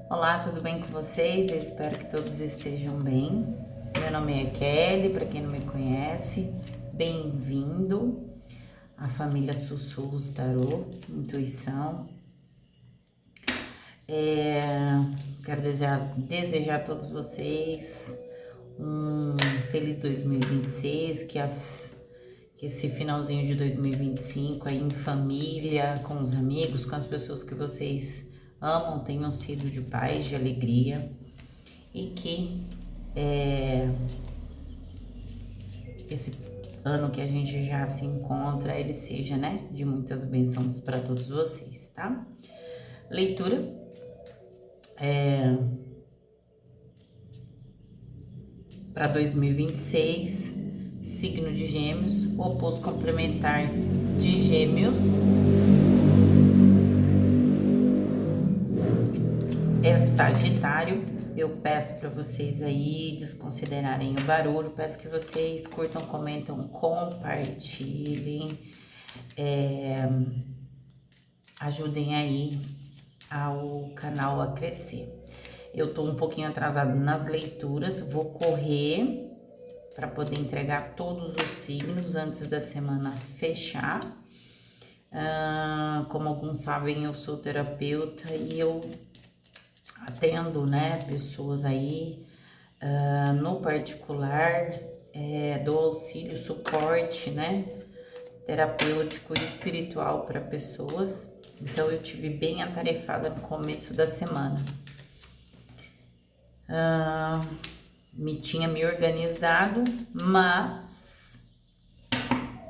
Olá, tudo bem com vocês? Eu espero que todos estejam bem. Meu nome é Kelly, para quem não me conhece, bem-vindo à família Sussurros Tarô, Intuição. Quero desejar a todos vocês um feliz 2026, que esse finalzinho de 2025 aí em família, com os amigos, com as pessoas que vocês amam, tenham sido de paz, de alegria e que esse ano que a gente já se encontra, ele seja, né, de muitas bênçãos para todos vocês, tá? Leitura para 2026, signo de Gêmeos, oposto complementar de Gêmeos é Sagitário. Eu peço para vocês aí desconsiderarem o barulho, peço que vocês curtam, comentam, compartilhem, ajudem aí ao canal a crescer. Eu tô um pouquinho atrasado nas leituras, vou correr para poder entregar todos os signos antes da semana fechar. Como alguns sabem, eu sou terapeuta e eu atendo, né, pessoas aí no particular, dou auxílio, suporte, né, terapêutico e espiritual para pessoas. Então eu tive bem atarefada no começo da semana. Tinha me organizado, mas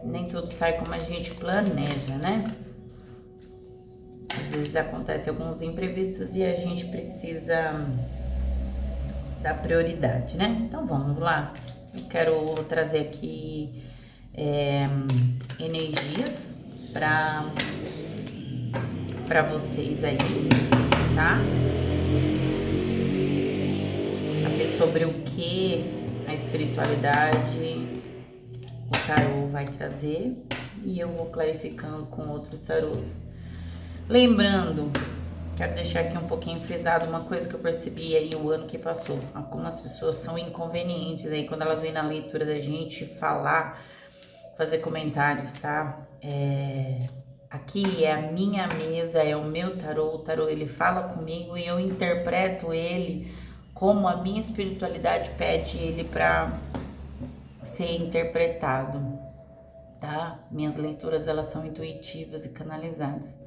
nem tudo sai como a gente planeja, né? Às vezes acontecem alguns imprevistos e a gente precisa dar prioridade, né? Então vamos lá. Eu quero trazer aqui energias para vocês aí, tá? Saber sobre o que a espiritualidade, o tarô vai trazer e eu vou clarificando com outros tarôs. Lembrando, quero deixar aqui um pouquinho frisado uma coisa que eu percebi aí o ano que passou. Algumas pessoas são inconvenientes aí quando elas vêm na leitura da gente falar, fazer comentários, tá? Aqui é a minha mesa, é o meu tarô, o tarô ele fala comigo e eu interpreto ele como a minha espiritualidade pede ele para ser interpretado, tá? Minhas leituras elas são intuitivas e canalizadas.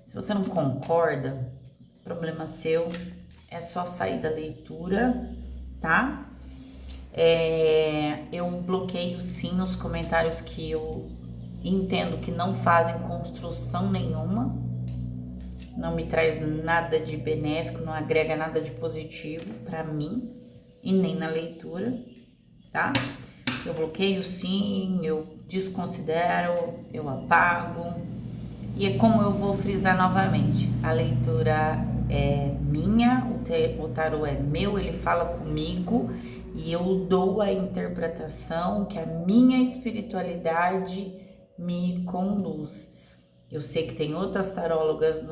Se você não concorda, problema seu, é só sair da leitura, tá? Eu bloqueio sim os comentários que eu entendo que não fazem construção nenhuma, não me traz nada de benéfico, não agrega nada de positivo para mim e nem na leitura, tá? Eu bloqueio sim, eu desconsidero, eu apago. E é como eu vou frisar novamente, a leitura é minha, o tarô é meu, ele fala comigo e eu dou a interpretação que a minha espiritualidade me conduz. Eu sei que tem outras tarólogas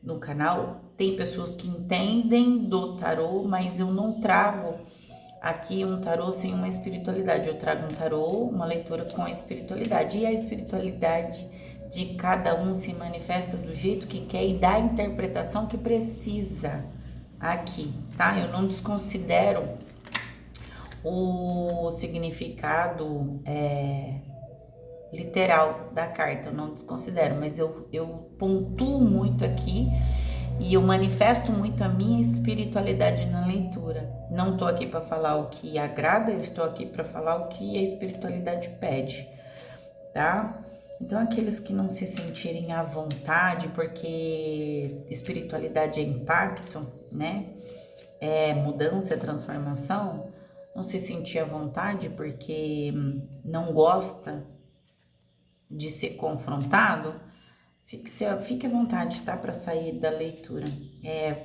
no canal, tem pessoas que entendem do tarô, mas eu não trago aqui um tarô sem uma espiritualidade. Eu trago um tarô, uma leitura com a espiritualidade. E a espiritualidade de cada um se manifesta do jeito que quer e dá a interpretação que precisa aqui, tá? Eu não desconsidero o significado literal da carta, eu não desconsidero, mas eu pontuo muito aqui e eu manifesto muito a minha espiritualidade na leitura. Não tô aqui para falar o que agrada, eu estou aqui para falar o que a espiritualidade pede, tá? Então, aqueles que não se sentirem à vontade, porque espiritualidade é impacto, né? É mudança, é transformação, não se sentir à vontade porque não gosta de ser confrontado, fique à vontade, tá? Para sair da leitura.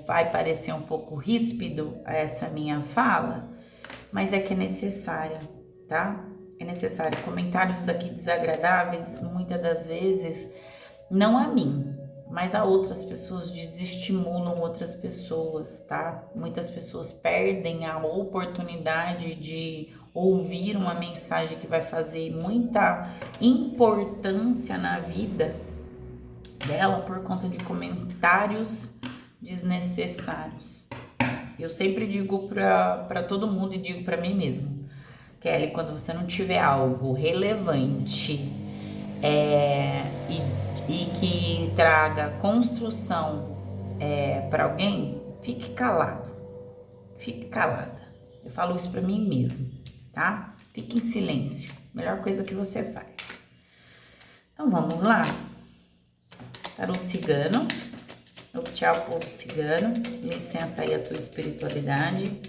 Vai parecer um pouco ríspido essa minha fala, mas é que é necessária, tá? É necessário. Comentários aqui desagradáveis, muitas das vezes, não a mim, mas a outras pessoas desestimulam outras pessoas, tá? Muitas pessoas perdem a oportunidade de ouvir uma mensagem que vai fazer muita importância na vida dela por conta de comentários desnecessários. Eu sempre digo para todo mundo e digo para mim mesmo, Kelly, quando você não tiver algo relevante e que traga construção para alguém, fique calado, fique calada. Eu falo isso para mim mesmo, tá? Fique em silêncio, melhor coisa que você faz. Então vamos lá. Para o cigano, tchau, povo cigano, licença aí a tua espiritualidade,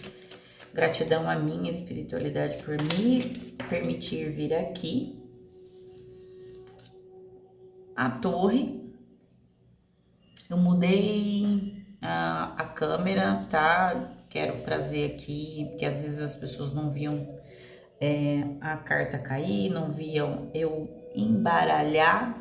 gratidão à minha espiritualidade por me permitir vir aqui. A torre, eu mudei a câmera, tá? Quero trazer aqui, porque às vezes as pessoas não viam a carta cair, não viam eu embaralhar,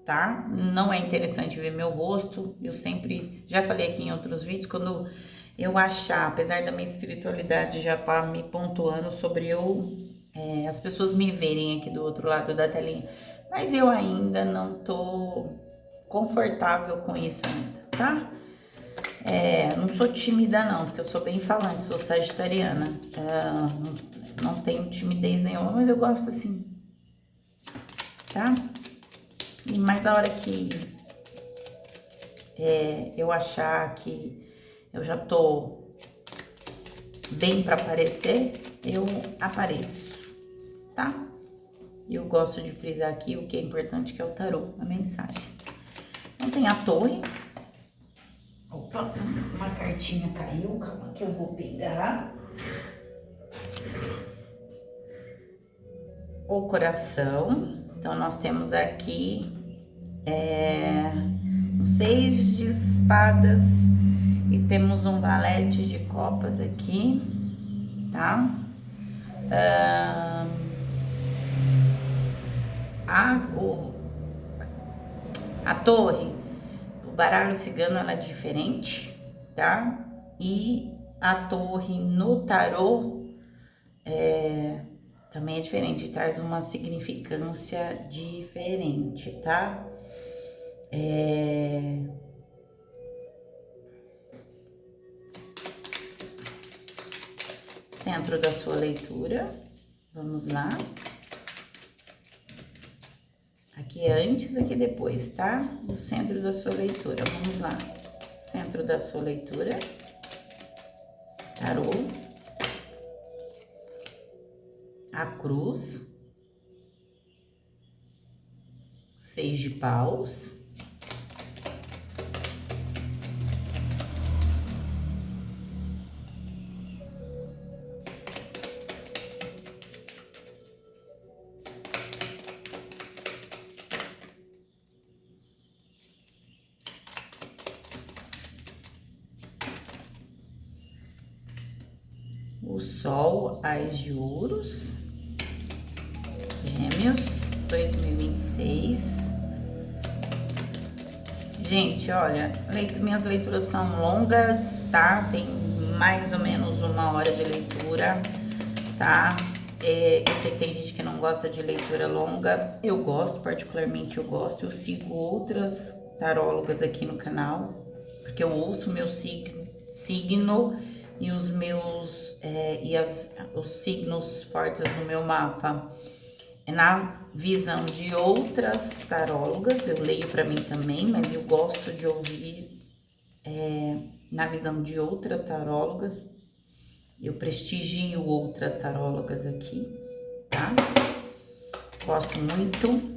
tá? Não é interessante ver meu rosto, eu sempre, já falei aqui em outros vídeos, quando eu achar, apesar da minha espiritualidade já tá me pontuando sobre as pessoas me verem aqui do outro lado da telinha, mas eu ainda não tô confortável com isso ainda, tá? Não sou tímida não, porque eu sou bem falante, sou sagitariana, não tenho timidez nenhuma, mas eu gosto assim, tá? E mais a hora que eu achar que eu já tô bem para aparecer, eu apareço, tá? E eu gosto de frisar aqui o que é importante, que é o tarô, a mensagem. Então tem a torre. Opa, uma cartinha caiu, calma que eu vou pegar. O coração. Então nós temos aqui um 6 de espadas e temos um valete de copas aqui, tá? A torre, o baralho cigano, ela é diferente, tá? E a torre no tarô também é diferente, traz uma significância diferente, tá? Centro da sua leitura, vamos lá. Aqui é antes, aqui é depois, tá? Do centro da sua leitura, vamos lá. Centro da sua leitura, tarô, a cruz, 6 de paus, o sol, Ás de ouros, Gêmeos, 2026. Gente, olha, minhas leituras são longas, tá? Tem mais ou menos 1 hora de leitura, tá? Eu sei que tem gente que não gosta de leitura longa, eu gosto, particularmente eu gosto. Eu sigo outras tarólogas aqui no canal, porque eu ouço meu signo e os meus os signos fortes no meu mapa na visão de outras tarólogas. Eu leio para mim também, mas eu gosto de ouvir na visão de outras tarólogas. Eu prestigio outras tarólogas aqui, tá? Gosto muito.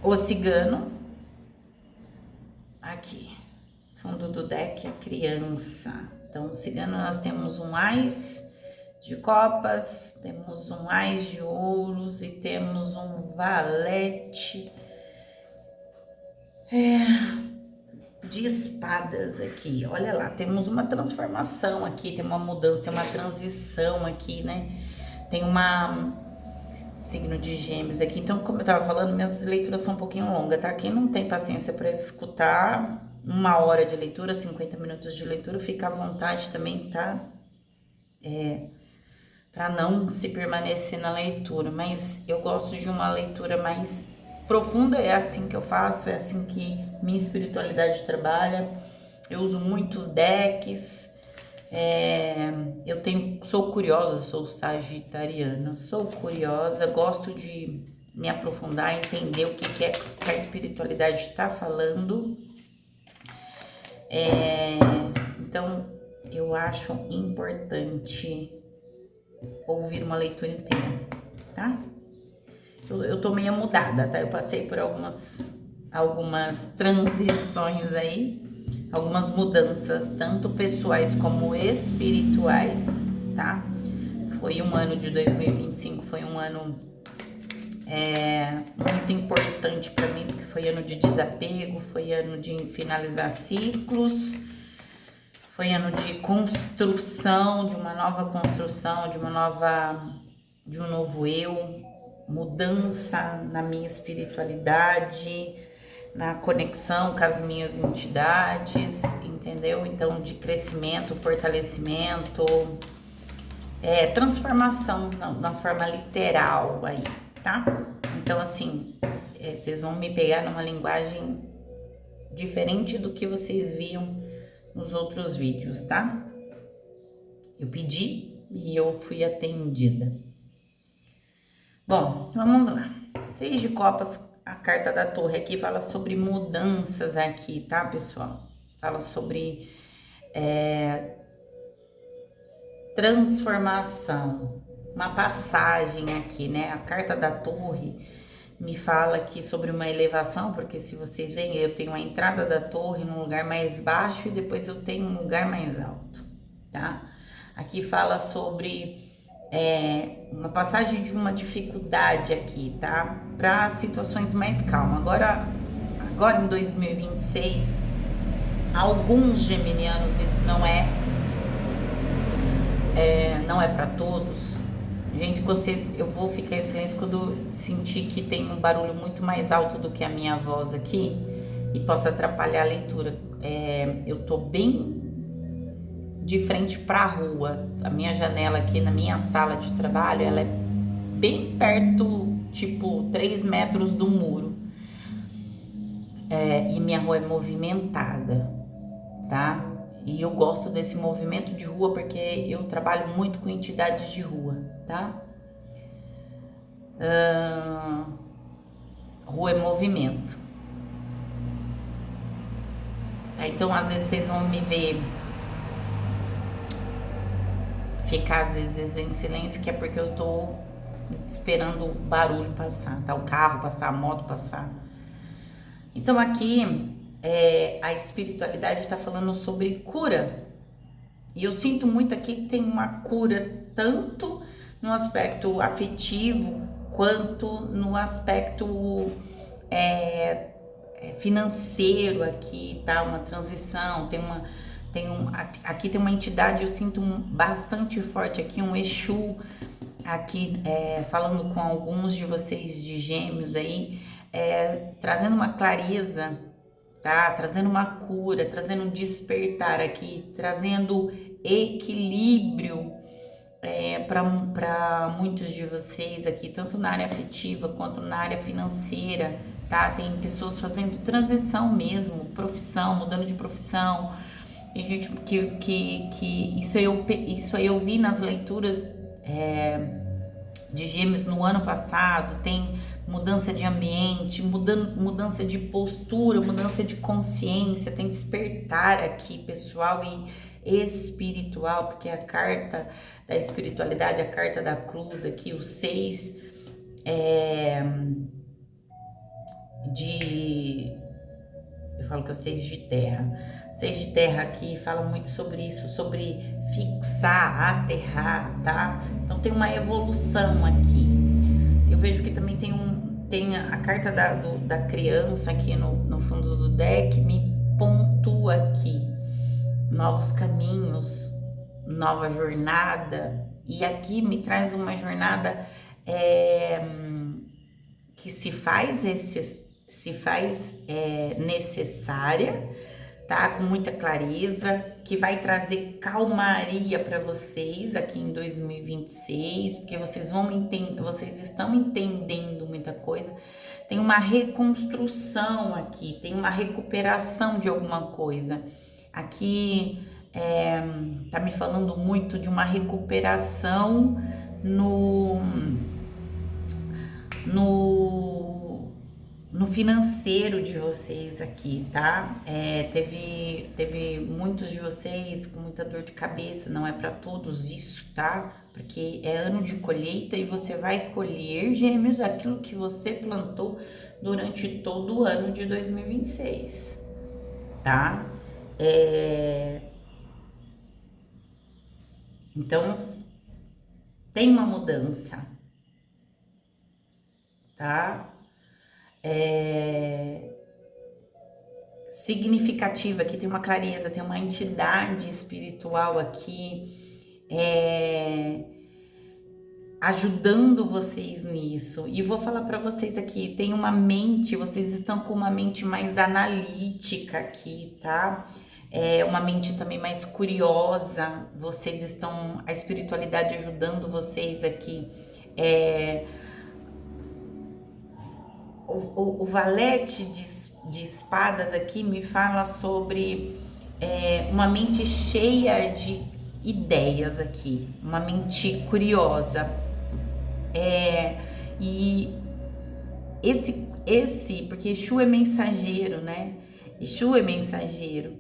O cigano. Aqui, fundo do deck, a criança. Então, o cigano, nós temos um Ás de copas, temos um Ás de ouros e temos um valete de espadas aqui. Olha lá, temos uma transformação aqui, tem uma mudança, tem uma transição aqui, né? Tem signo de Gêmeos aqui. Então, como eu tava falando, minhas leituras são um pouquinho longas, tá? Quem não tem paciência para escutar 1 hora de leitura, 50 minutos de leitura, fica à vontade também, tá? Para não se permanecer na leitura, mas eu gosto de uma leitura mais profunda, é assim que eu faço, é assim que minha espiritualidade trabalha. Eu uso muitos decks, sou curiosa, sou sagitariana, sou curiosa, gosto de me aprofundar, entender o que é que a espiritualidade está falando. Então, eu acho importante ouvir uma leitura inteira, tá? Eu tô meio mudada, tá? Eu passei por algumas transições aí, algumas mudanças, tanto pessoais como espirituais, tá? Foi um ano de 2025, foi um ano muito importante para mim, porque foi ano de desapego, foi ano de finalizar ciclos, foi ano de construção, de uma nova construção, de um novo eu, mudança na minha espiritualidade, na conexão com as minhas entidades, entendeu? Então, de crescimento, fortalecimento, transformação na forma literal aí, tá? Então, assim, vocês vão me pegar numa linguagem diferente do que vocês viam nos outros vídeos, tá? Eu pedi e eu fui atendida. Bom, vamos lá. 6 de copas, a carta da torre aqui fala sobre mudanças aqui, tá, pessoal? Fala sobre transformação, uma passagem aqui, né? A carta da torre me fala aqui sobre uma elevação, porque se vocês veem, eu tenho a entrada da torre num lugar mais baixo e depois eu tenho um lugar mais alto, tá? Aqui fala sobre uma passagem de uma dificuldade aqui, tá? Para situações mais calmas. Agora em 2026, alguns geminianos, isso não é para todos. Gente, eu vou ficar em silêncio quando sentir que tem um barulho muito mais alto do que a minha voz aqui e possa atrapalhar a leitura. Eu tô bem de frente para a rua. A minha janela aqui na minha sala de trabalho, ela é bem perto, tipo 3 metros do muro. E minha rua é movimentada, tá? E eu gosto desse movimento de rua porque eu trabalho muito com entidades de rua, tá? Rua é movimento. Tá? Então, às vezes, vocês vão me ver ficar, às vezes, em silêncio, que é porque eu tô esperando o barulho passar, tá? O carro passar, a moto passar. Então, aqui... a espiritualidade está falando sobre cura, e eu sinto muito aqui que tem uma cura tanto no aspecto afetivo quanto no aspecto financeiro aqui, tá? Uma transição, aqui tem uma entidade, eu sinto bastante forte aqui, um Exu aqui, falando com alguns de vocês de Gêmeos aí, trazendo uma clareza, tá? Trazendo uma cura, trazendo um despertar aqui, trazendo equilíbrio para muitos de vocês aqui, tanto na área afetiva quanto na área financeira, tá? Tem pessoas fazendo transição mesmo, profissão, mudando de profissão. Tem gente que isso aí eu vi nas leituras de Gêmeos no ano passado. Tem mudança de ambiente, mudança de postura, mudança de consciência, tem despertar aqui, pessoal, e espiritual, porque a carta da espiritualidade, a carta da cruz aqui, o 6 eu falo que é o 6 de terra. 6 de terra aqui fala muito sobre isso, sobre fixar, aterrar, tá? Então tem uma evolução aqui. Eu vejo que também tem a carta da criança aqui no fundo do deck, me pontua aqui novos caminhos, nova jornada, e aqui me traz uma jornada que se faz necessária, tá? Com muita clareza, que vai trazer calmaria para vocês aqui em 2026, porque vocês vocês estão entendendo muita coisa. Tem uma reconstrução aqui, tem uma recuperação de alguma coisa. Aqui tá me falando muito de uma recuperação no financeiro de vocês aqui, tá? Teve muitos de vocês com muita dor de cabeça, não é para todos isso, tá? Porque é ano de colheita e você vai colher, Gêmeos, aquilo que você plantou durante todo o ano de 2026, tá? Então, tem uma mudança, tá? Significativa, aqui tem uma clareza, tem uma entidade espiritual aqui ajudando vocês nisso. E vou falar para vocês aqui, tem uma mente, vocês estão com uma mente mais analítica aqui, tá? Uma mente também mais curiosa, vocês estão, a espiritualidade ajudando vocês aqui. O valete de espadas aqui me fala sobre uma mente cheia de ideias aqui, uma mente curiosa. E porque Exu é mensageiro, né? Exu é mensageiro.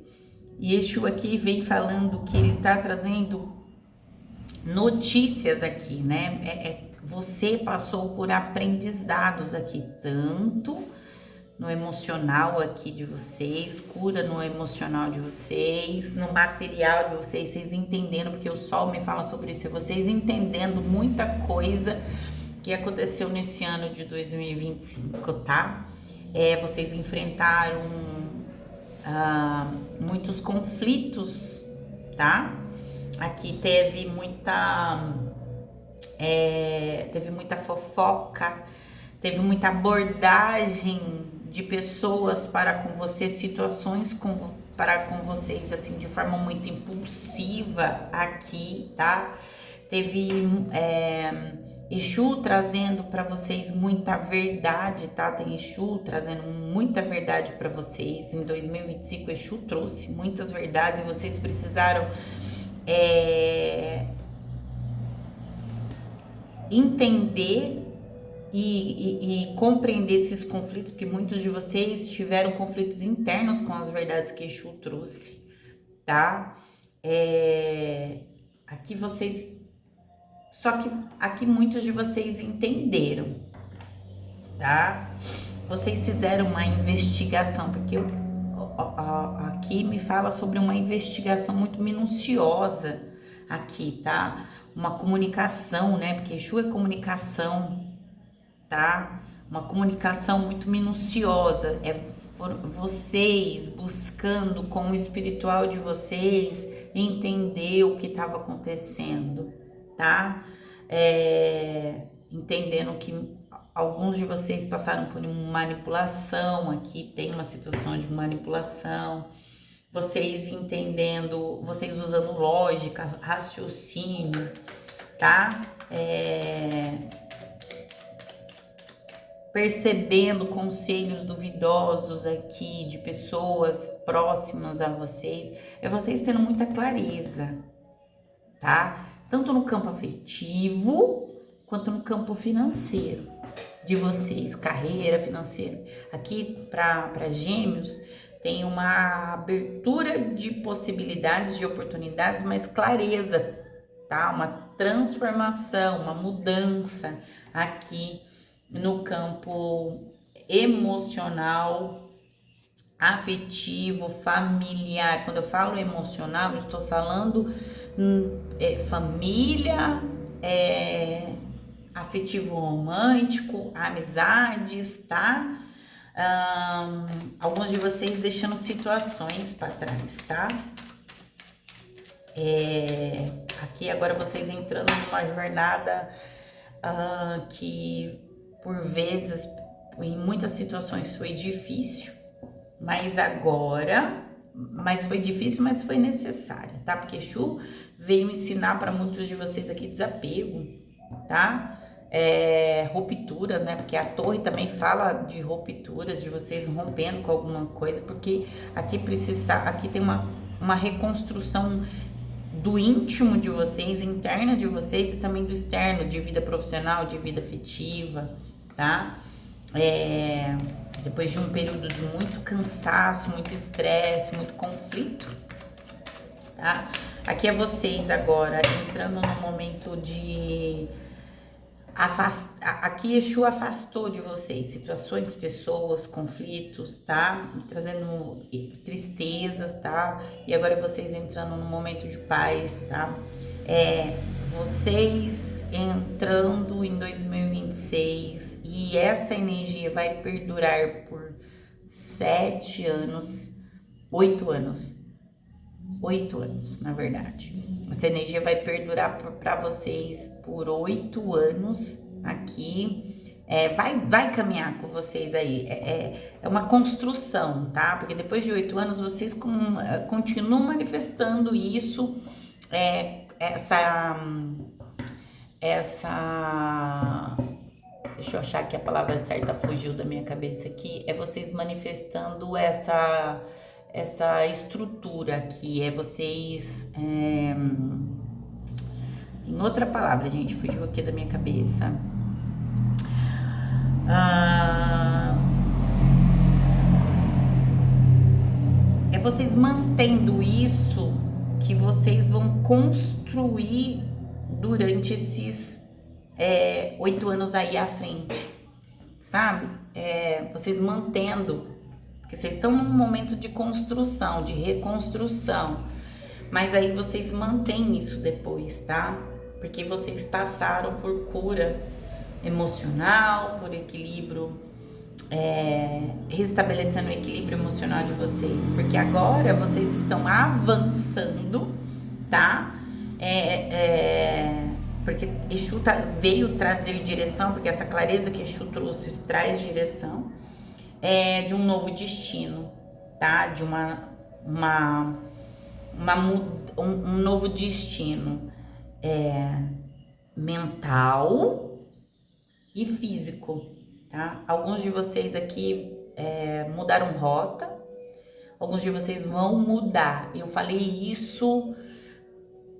E Exu aqui vem falando que ele tá trazendo notícias aqui, né? Você passou por aprendizados aqui, tanto no emocional aqui de vocês, cura no emocional de vocês, no material de vocês, vocês entendendo, porque o Sol me fala sobre isso, vocês entendendo muita coisa que aconteceu nesse ano de 2025, tá? Vocês enfrentaram muitos conflitos, tá? Aqui teve muita fofoca, teve muita abordagem de pessoas para com você, situações para com vocês, assim, de forma muito impulsiva aqui, tá? Teve Exu trazendo para vocês muita verdade, tá? Tem Exu trazendo muita verdade para vocês. Em 2025, Exu trouxe muitas verdades e vocês precisaram entender e compreender esses conflitos, porque muitos de vocês tiveram conflitos internos com as verdades que Exu trouxe, tá? Só que aqui muitos de vocês entenderam, tá? Vocês fizeram uma investigação, porque aqui me fala sobre uma investigação muito minuciosa aqui, tá? Uma comunicação, né? Porque Exu é comunicação, tá? Uma comunicação muito minuciosa. Vocês buscando com o espiritual de vocês entender o que estava acontecendo, tá? Entendendo que alguns de vocês passaram por uma manipulação, aqui tem uma situação de manipulação, vocês entendendo, vocês usando lógica, raciocínio, tá? Percebendo conselhos duvidosos aqui de pessoas próximas a vocês, vocês tendo muita clareza, tá? Tanto no campo afetivo, quanto no campo financeiro de vocês, carreira financeira. Aqui para Gêmeos tem uma abertura de possibilidades, de oportunidades, mas clareza, tá? Uma transformação, uma mudança aqui no campo emocional, afetivo, familiar. Quando eu falo emocional, eu estou falando família, afetivo romântico, amizades, tá? Alguns de vocês deixando situações para trás, tá? Aqui agora vocês entrando numa jornada que por vezes, em muitas situações foi difícil, mas foi difícil, mas foi necessária, tá? Porque Exu veio ensinar para muitos de vocês aqui desapego, tá? Rupturas, né? Porque a torre também fala de rupturas, de vocês rompendo com alguma coisa, porque aqui tem uma reconstrução do íntimo de vocês, interna de vocês e também do externo, de vida profissional, de vida afetiva, tá? Depois de um período de muito cansaço, muito estresse, muito conflito, tá? Aqui é vocês agora entrando no momento de aqui Exu afastou de vocês situações, pessoas, conflitos, tá? Trazendo tristezas, tá? E agora vocês entrando no momento de paz, tá? Vocês entrando em 2026 e essa energia vai perdurar por 7 anos, 8 anos. 8 anos, na verdade. Essa energia vai perdurar para vocês por 8 anos aqui. Vai caminhar com vocês aí. É uma construção, tá? Porque depois de 8 anos vocês continuam manifestando isso. Deixa eu achar que a palavra certa fugiu da minha cabeça aqui. É vocês manifestando essa estrutura aqui, vocês... Em outra palavra, gente, fugiu aqui da minha cabeça. É vocês mantendo isso que vocês vão construir durante esses 8 anos aí à frente, sabe? Vocês mantendo, porque vocês estão num momento de construção, de reconstrução, mas aí vocês mantêm isso depois, tá? Porque vocês passaram por cura emocional, por equilíbrio, restabelecendo o equilíbrio emocional de vocês, porque agora vocês estão avançando, tá? Porque Exu veio trazer direção, porque essa clareza que Exu trouxe traz direção, de um novo destino, tá? De um novo destino mental e físico, tá? Alguns de vocês aqui mudaram rota, alguns de vocês vão mudar. Eu falei isso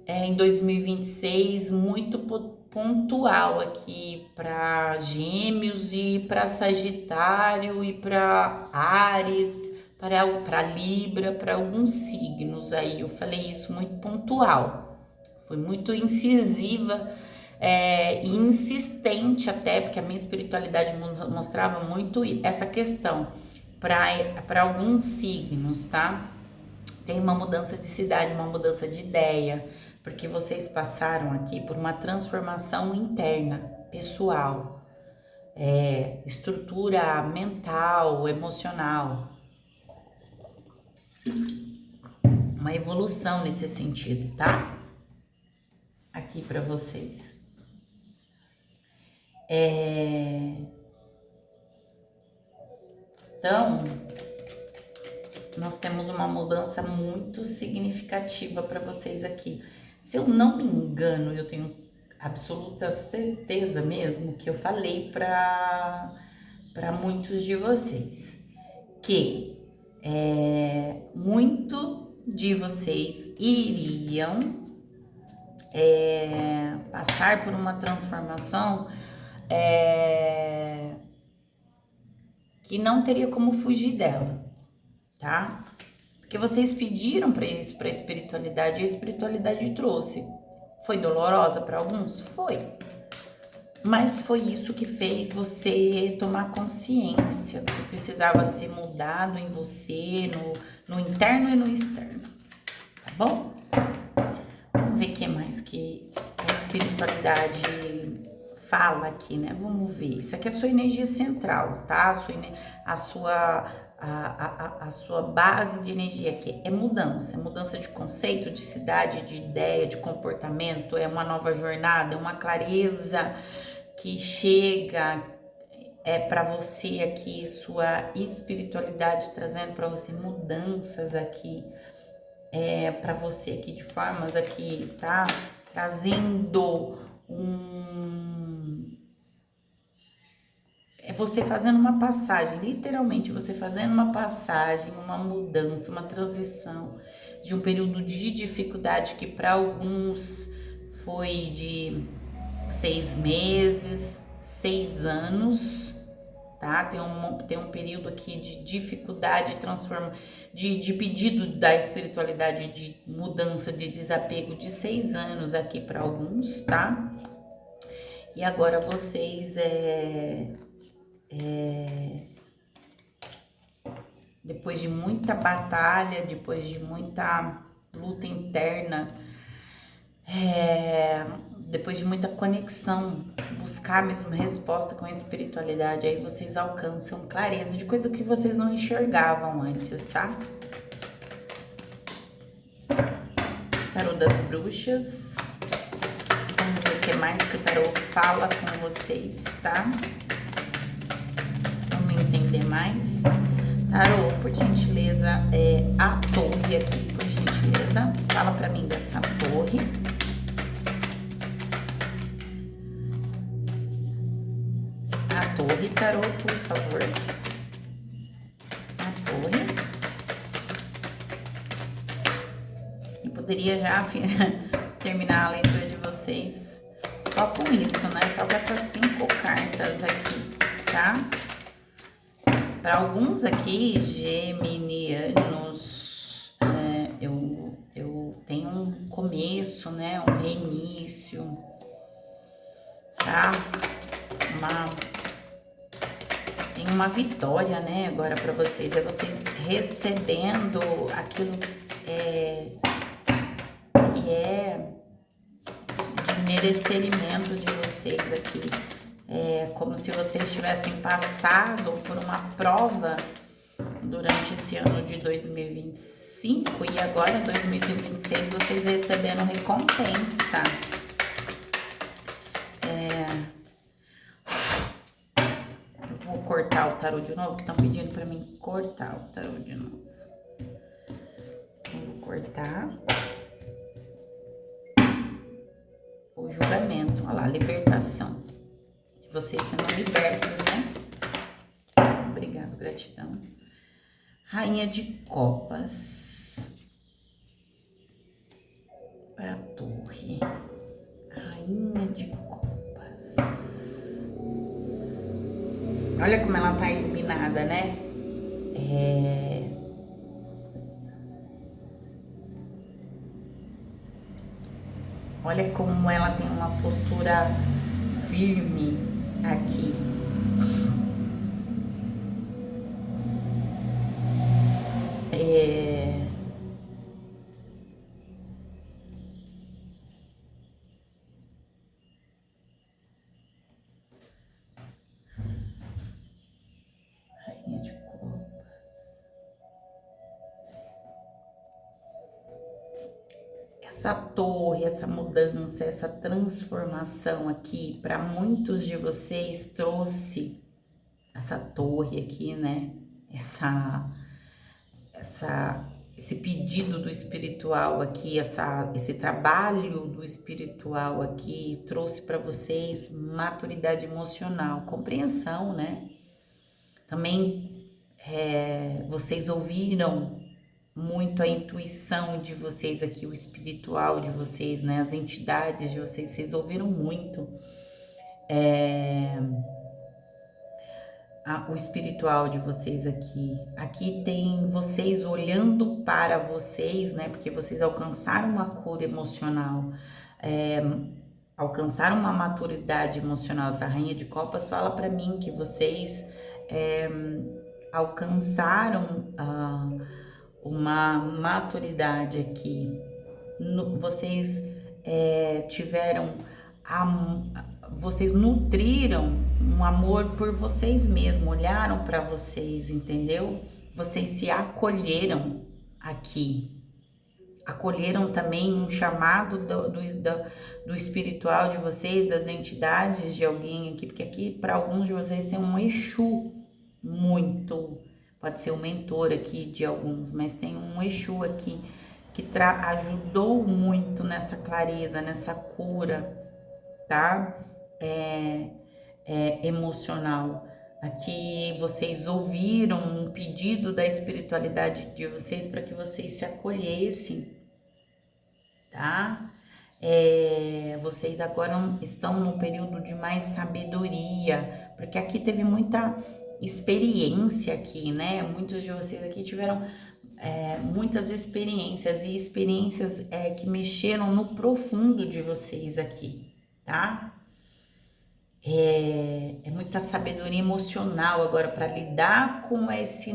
em 2026, muito pontual aqui para Gêmeos e para Sagitário e para Áries, para Libra, para alguns signos aí. Eu falei isso muito pontual, foi muito incisiva e insistente até, porque a minha espiritualidade mostrava muito essa questão para alguns signos, tá? Tem uma mudança de cidade, uma mudança de ideia, porque vocês passaram aqui por uma transformação interna, pessoal, estrutura mental, emocional, uma evolução nesse sentido, tá? Aqui para vocês. Então, nós temos uma mudança muito significativa para vocês aqui. Se eu não me engano, eu tenho absoluta certeza mesmo que eu falei para muitos de vocês que muito de vocês iriam passar por uma transformação que não teria como fugir dela, tá? Porque vocês pediram para isso, para a espiritualidade, e a espiritualidade trouxe. Foi dolorosa para alguns? Foi. Mas foi isso que fez você tomar consciência do que precisava ser mudado em você, no interno e no externo. Tá bom? Vamos ver o que mais que a espiritualidade fala aqui, né? Vamos ver. Isso aqui é a sua energia central, tá? A sua base de energia aqui é mudança de conceito, de cidade, de ideia, de comportamento, é uma nova jornada, é uma clareza que chega para você aqui, sua espiritualidade trazendo para você mudanças aqui, para você aqui de formas aqui, tá? Trazendo você fazendo uma passagem, literalmente você fazendo uma passagem, uma mudança, uma transição de um período de dificuldade que para alguns foi de 6 meses, 6 anos, tá? Tem um período aqui de dificuldade, de pedido da espiritualidade, de mudança, de desapego de 6 anos aqui para alguns, tá? E agora vocês depois de muita batalha, depois de muita luta interna, depois de muita conexão, buscar mesmo resposta com a espiritualidade, aí vocês alcançam clareza de coisa que vocês não enxergavam antes, tá? Tarô das bruxas. Vamos ver o que mais que o tarô fala com vocês, tá? Vamos entender mais. Tarô, por gentileza, a torre aqui, por gentileza. Fala pra mim dessa torre. A torre, tarô, por favor. A torre. E poderia já terminar a leitura de vocês só com isso, né? Só com essas 5 cartas aqui, tá? Para alguns aqui, geminianos, eu tenho um começo, né? Um reinício, tá? Tem uma vitória, né? Agora para vocês, vocês recebendo aquilo que é de merecimento de vocês aqui. Como se vocês tivessem passado por uma prova durante esse ano de 2025 e agora, em 2026, vocês receberam recompensa. Eu vou cortar o tarô de novo, que estão pedindo para mim cortar o tarô de novo. Vou cortar. O julgamento, olha lá, libertação. Vocês sendo libertos, né? Obrigado, gratidão. Rainha de Copas. Para a torre. Rainha de Copas. Olha como ela tá iluminada, né? Olha como ela tem uma postura firme aqui. Rainha de Copas. Essa torre, essa mudança, essa transformação aqui, para muitos de vocês trouxe essa torre aqui, né? Esse pedido do espiritual aqui, esse trabalho do espiritual aqui trouxe para vocês maturidade emocional, compreensão, né? Também vocês ouviram muito a intuição de vocês aqui, o espiritual de vocês, né? As entidades de vocês ouviram muito o espiritual de vocês aqui. Aqui tem vocês olhando para vocês, né? Porque vocês alcançaram uma cura emocional, alcançaram uma maturidade emocional. Essa Rainha de Copas fala para mim que vocês alcançaram uma maturidade aqui. Vocês tiveram, vocês nutriram um amor por vocês mesmos, olharam para vocês, entendeu? Vocês se acolheram aqui. acolheram também um chamado do espiritual de vocês, das entidades de alguém aqui, porque aqui para alguns de vocês tem um Exu muito, pode ser o mentor aqui de alguns, mas tem um Exu aqui que ajudou muito nessa clareza, nessa cura, tá? Emocional. Aqui vocês ouviram um pedido da espiritualidade de vocês para que vocês se acolhessem, tá? Vocês agora estão num período de mais sabedoria, porque aqui teve muita experiência aqui, né? Muitos de vocês aqui tiveram muitas experiências e experiências que mexeram no profundo de vocês aqui, tá? É muita sabedoria emocional agora para lidar com esse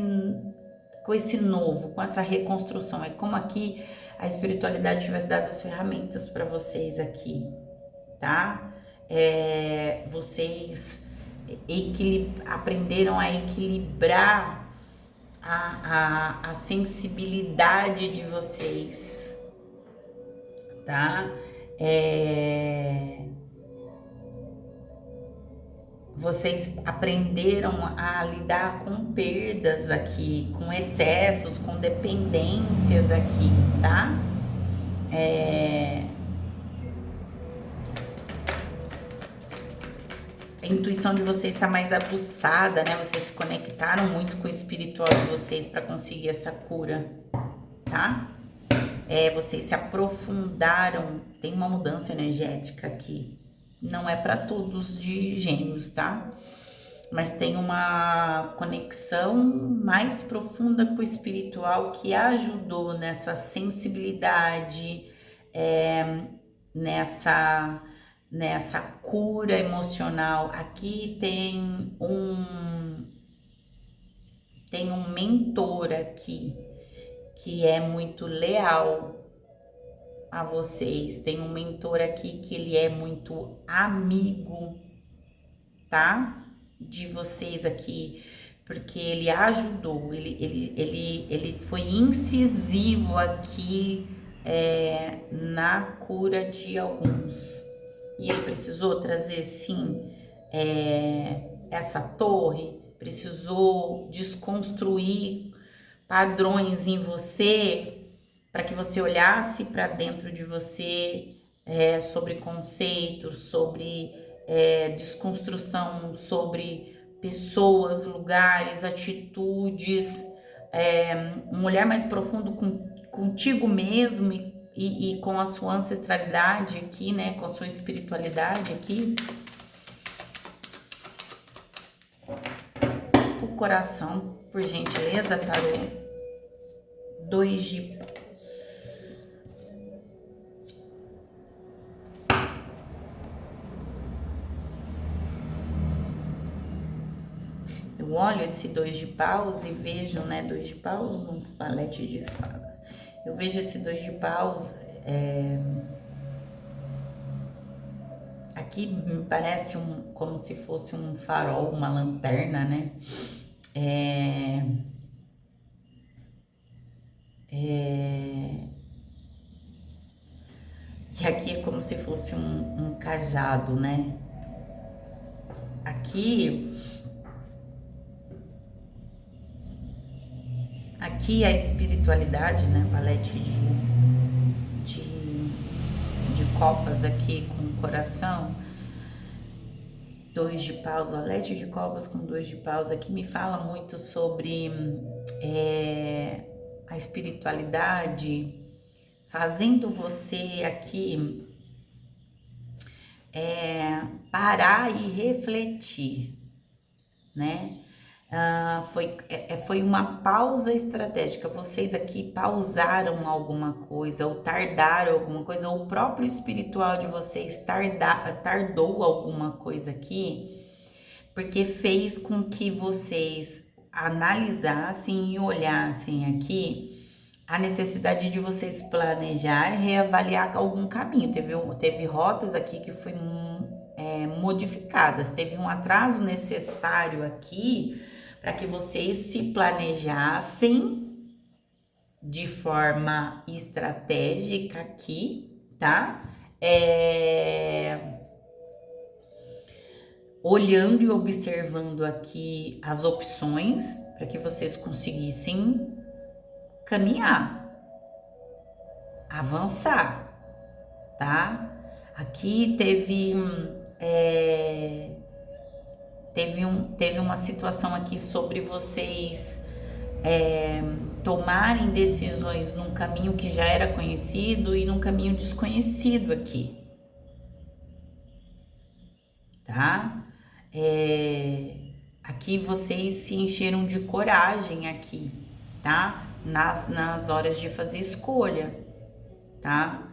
novo, com essa reconstrução. É como aqui a espiritualidade tivesse dado as ferramentas para vocês aqui, tá? Vocês aprenderam a equilibrar a sensibilidade de vocês, tá? Vocês aprenderam a lidar com perdas aqui, com excessos, com dependências aqui, tá? A intuição de vocês está mais aguçada, né? Vocês se conectaram muito com o espiritual de vocês para conseguir essa cura, tá? Vocês se aprofundaram, tem uma mudança energética aqui. Não é para todos de Gêmeos, tá? Mas tem uma conexão mais profunda com o espiritual que ajudou nessa sensibilidade, nessa cura emocional. Aqui tem um mentor aqui que é muito leal a vocês. Tem um mentor aqui que ele é muito amigo, tá? De vocês aqui, porque ele ajudou, ele foi incisivo aqui na cura de alguns. E ele precisou trazer, sim, essa torre, precisou desconstruir padrões em você, para que você olhasse para dentro de você sobre conceitos, sobre desconstrução, sobre pessoas, lugares, atitudes, um olhar mais profundo contigo mesmo e com a sua ancestralidade aqui, né, com a sua espiritualidade aqui. O coração, por gentileza, tarô. 2 de paus. Eu olho esse 2 de paus e vejo, né, 2 de paus no valete de espadas. Eu vejo esse 2 de paus, aqui me parece como se fosse um farol, uma lanterna, né? E aqui é como se fosse um cajado, né? Aqui a espiritualidade, né? Valete de copas aqui com o coração. 2 de paus, valete de copas com 2 de paus aqui me fala muito sobre a espiritualidade, fazendo você aqui parar e refletir, né? Foi uma pausa estratégica. Vocês aqui pausaram alguma coisa, ou tardaram alguma coisa, ou o próprio espiritual de vocês tardou alguma coisa aqui, porque fez com que vocês analisassem e olhassem aqui a necessidade de vocês planejar e reavaliar algum caminho. Teve rotas aqui que foi modificadas, teve um atraso necessário aqui para que vocês se planejassem de forma estratégica aqui, tá? Olhando e observando aqui as opções para que vocês conseguissem caminhar, avançar, tá? Aqui teve uma situação aqui sobre vocês tomarem decisões num caminho que já era conhecido e num caminho desconhecido aqui, tá? Aqui vocês se encheram de coragem aqui, tá? Nas horas de fazer escolha, tá?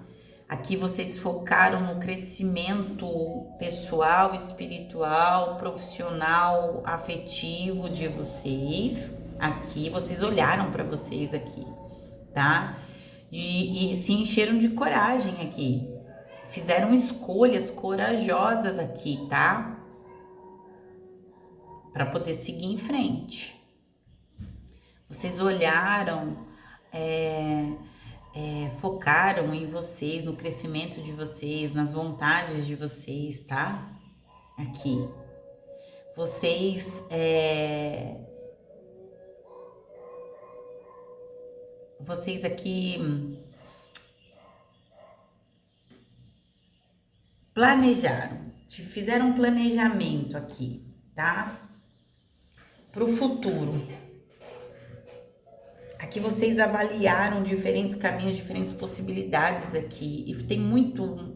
Aqui vocês focaram no crescimento pessoal, espiritual, profissional, afetivo de vocês. Aqui vocês olharam para vocês aqui, tá? E se encheram de coragem aqui. Fizeram escolhas corajosas aqui, tá? Para poder seguir em frente. Vocês olharam, focaram em vocês, no crescimento de vocês, nas vontades de vocês, tá? Aqui. Vocês aqui planejaram, fizeram um planejamento aqui, tá? Para o futuro. Aqui vocês avaliaram diferentes caminhos, diferentes possibilidades aqui. E tem muito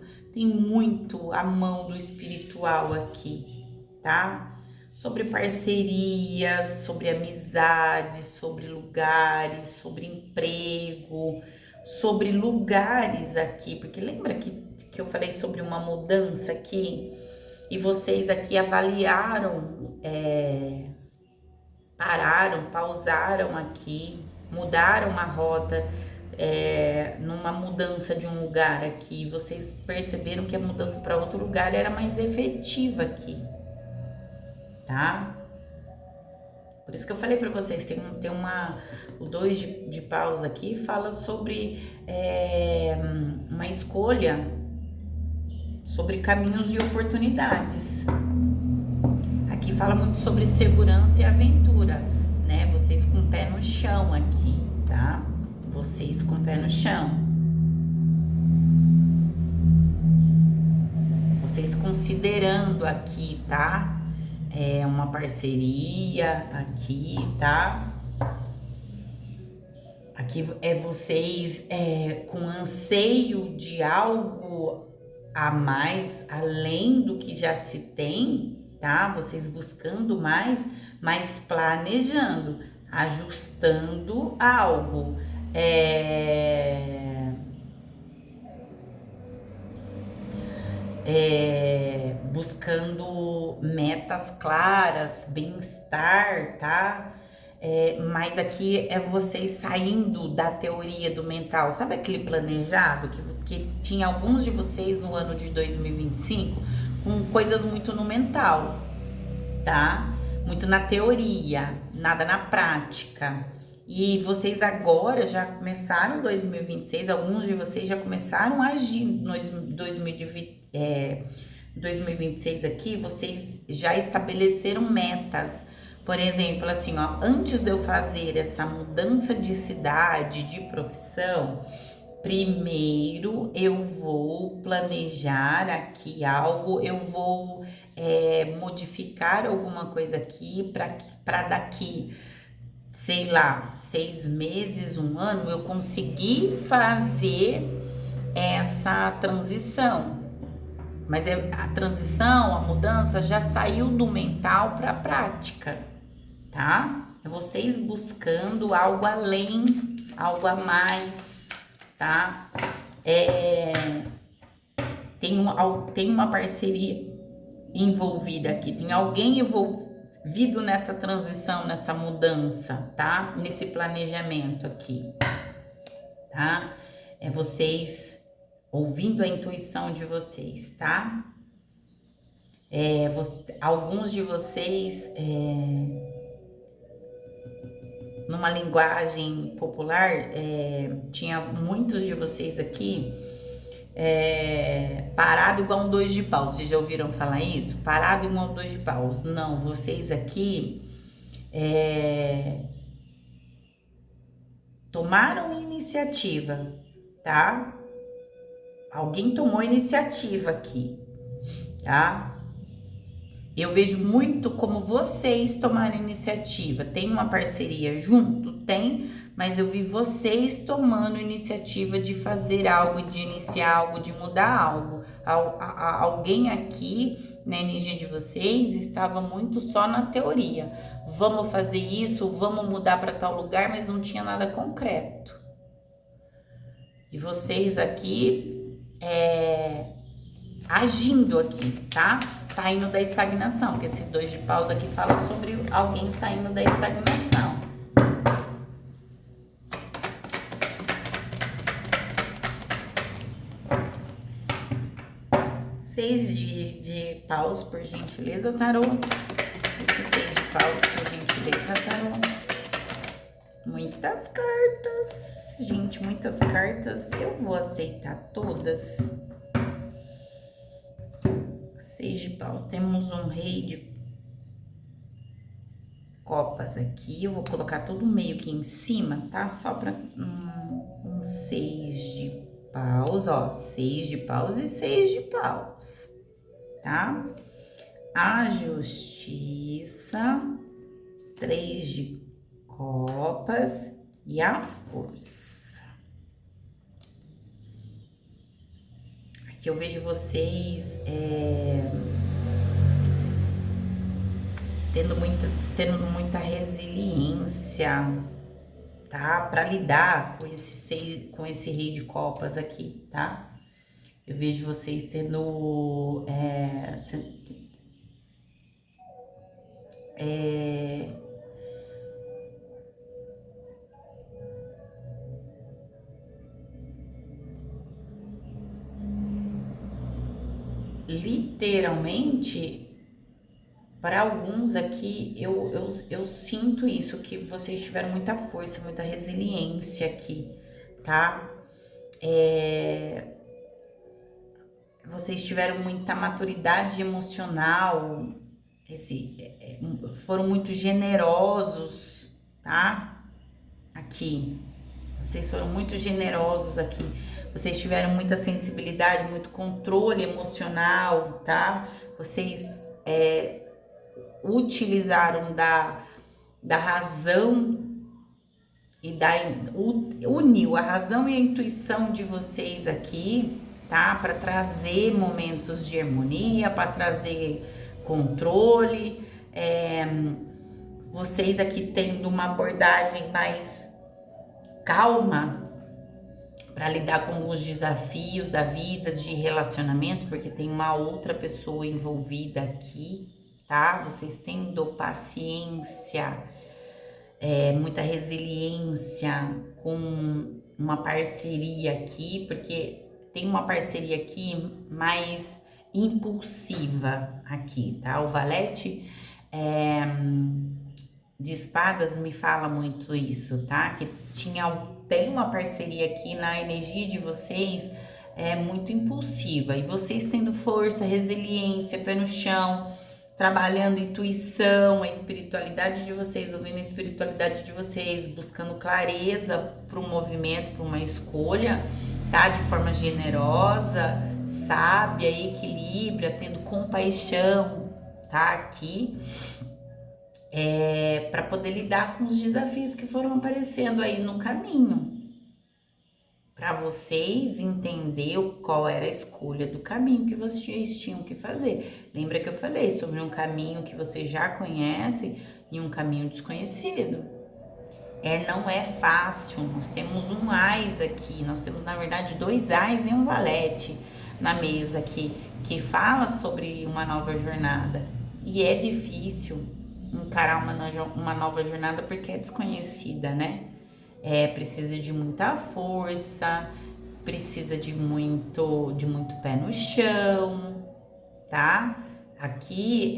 a mão do espiritual aqui, tá? Sobre parcerias, sobre amizades, sobre lugares, sobre emprego, sobre lugares aqui. Porque lembra que eu falei sobre uma mudança aqui? E vocês aqui avaliaram, pararam, pausaram aqui, mudaram a rota, numa mudança de um lugar aqui. Vocês perceberam que a mudança para outro lugar era mais efetiva aqui, tá? Por isso que eu falei para vocês, o 2 de paus aqui fala sobre uma escolha, sobre caminhos de oportunidades. Aqui fala muito sobre segurança e aventura, né? Vocês com o pé no chão aqui, tá? Vocês com o pé no chão. Vocês considerando aqui, tá? Uma parceria aqui, tá? Aqui vocês com anseio de algo a mais, além do que já se tem, tá? Vocês buscando mais, mas planejando, ajustando algo. Buscando metas claras, bem-estar, tá? Mas aqui é vocês saindo da teoria do mental. Sabe aquele planejado que tinha alguns de vocês no ano de 2025 com coisas muito no mental, tá? Muito na teoria, nada na prática. E vocês agora já começaram 2026, alguns de vocês já começaram a agir no 2026 aqui, vocês já estabeleceram metas. Por exemplo, assim, ó, antes de eu fazer essa mudança de cidade, de profissão, primeiro eu vou planejar aqui algo, eu vou modificar alguma coisa aqui para daqui, sei lá, 6 meses, 1 ano, eu conseguir fazer essa transição. Mas a transição, a mudança já saiu do mental para a prática, tá? É vocês buscando algo além, algo a mais, tá? Tem uma parceria envolvida aqui, tem alguém envolvido nessa transição, nessa mudança, tá? Nesse planejamento aqui, tá? É vocês ouvindo a intuição de vocês, tá? Alguns de vocês numa linguagem popular, tinha muitos de vocês aqui parado igual um dois de paus. Vocês já ouviram falar isso? Parado igual um dois de paus. Não, vocês aqui tomaram iniciativa, tá? Alguém tomou iniciativa aqui, tá? Eu vejo muito como vocês tomaram iniciativa. Tem uma parceria junto? Tem, mas eu vi vocês tomando iniciativa de fazer algo, de iniciar algo, de mudar algo. Alguém aqui, na energia de vocês, estava muito só na teoria. Vamos fazer isso, vamos mudar para tal lugar, mas não tinha nada concreto. E vocês aqui, agindo aqui, tá? Saindo da estagnação, que esse dois de paus aqui fala sobre alguém saindo da estagnação. Seis de paus, por gentileza, tarô. Esse seis de paus, por gentileza, tarô. Muitas cartas, gente, muitas cartas. Eu vou aceitar todas. Seis de paus, temos um rei de copas aqui. Eu vou colocar todo meio aqui em cima, tá? Só pra um seis de paus, ó. Seis de paus e seis de paus, tá? A justiça, três de copas e a força. Que eu vejo vocês tendo muita resiliência, tá? Para lidar com esse rei de copas aqui, tá? Eu vejo vocês tendo literalmente, para alguns aqui, eu sinto isso, que vocês tiveram muita força, muita resiliência aqui, tá? Vocês tiveram muita maturidade emocional, foram muito generosos, tá? Aqui, vocês foram muito generosos aqui. Vocês tiveram muita sensibilidade, muito controle emocional, tá? Vocês utilizaram da razão e uniu a razão e a intuição de vocês aqui, tá? Para trazer momentos de harmonia, para trazer controle. Vocês aqui tendo uma abordagem mais calma para lidar com os desafios da vida, de relacionamento, porque tem uma outra pessoa envolvida aqui, tá? Vocês tendo paciência, muita resiliência com uma parceria aqui, porque tem uma parceria aqui mais impulsiva aqui, tá? O valete de espadas me fala muito isso, tá? Que tem uma parceria aqui na energia de vocês muito impulsiva, e vocês tendo força, resiliência, pé no chão, trabalhando intuição, a espiritualidade de vocês, ouvindo a espiritualidade de vocês, buscando clareza para um movimento, para uma escolha, tá? De forma generosa, sábia, equilíbrio, tendo compaixão, tá? Aqui. Para poder lidar com os desafios que foram aparecendo aí no caminho, para vocês entender qual era a escolha do caminho que vocês tinham que fazer. Lembra que eu falei sobre um caminho que vocês já conhecem e um caminho desconhecido? Não é fácil. Nós temos um ás aqui, nós temos na verdade dois ás e um valete na mesa aqui, que fala sobre uma nova jornada, e é difícil encarar uma nova jornada porque é desconhecida, né? Precisa de muita força, precisa de muito pé no chão, tá? Aqui,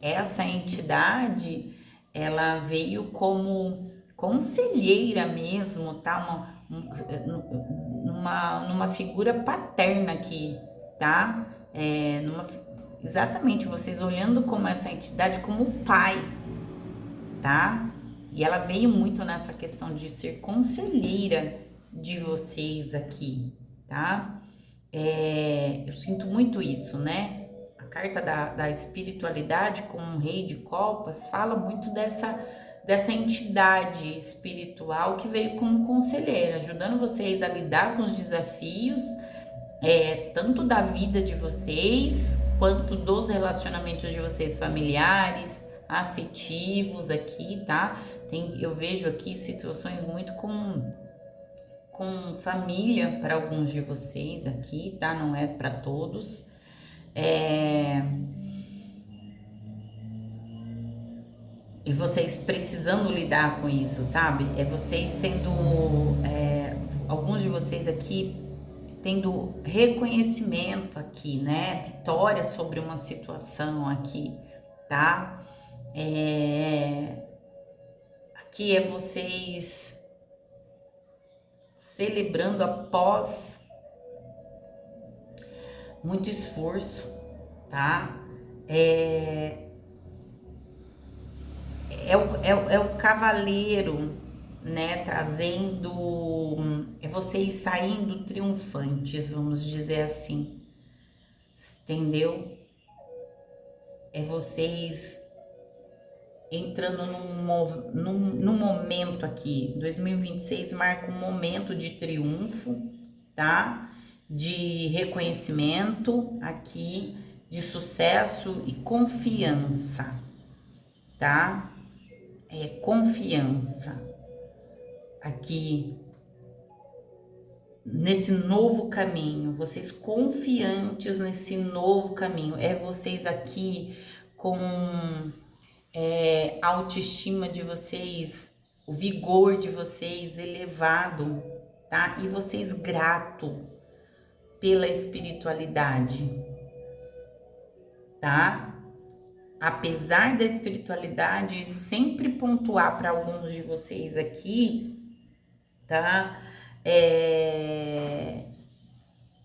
essa entidade, ela veio como conselheira mesmo, tá? Numa figura paterna aqui, tá? Exatamente, vocês olhando como essa entidade como pai, tá? E ela veio muito nessa questão de ser conselheira de vocês aqui, tá? Eu sinto muito isso, né? A carta da espiritualidade com o Rei de Copas fala muito dessa entidade espiritual que veio como conselheira, ajudando vocês a lidar com os desafios, tanto da vida de vocês, quanto dos relacionamentos de vocês familiares, afetivos aqui, tá? Eu vejo aqui situações muito com família para alguns de vocês aqui, tá? Não é para todos. E vocês precisando lidar com isso, sabe? Vocês tendo, alguns de vocês aqui tendo reconhecimento aqui, né? Vitória sobre uma situação aqui, tá? Aqui é vocês celebrando após muito esforço, tá? É o cavaleiro, né? Trazendo, vocês saindo triunfantes, vamos dizer assim, entendeu? É vocês entrando num momento aqui. 2026 marca um momento de triunfo, tá? De reconhecimento aqui, de sucesso e confiança, tá? Confiança aqui nesse novo caminho, vocês confiantes nesse novo caminho, vocês aqui com a autoestima de vocês, o vigor de vocês elevado, tá? E vocês grato pela espiritualidade, tá? Apesar da espiritualidade sempre pontuar para alguns de vocês aqui, tá?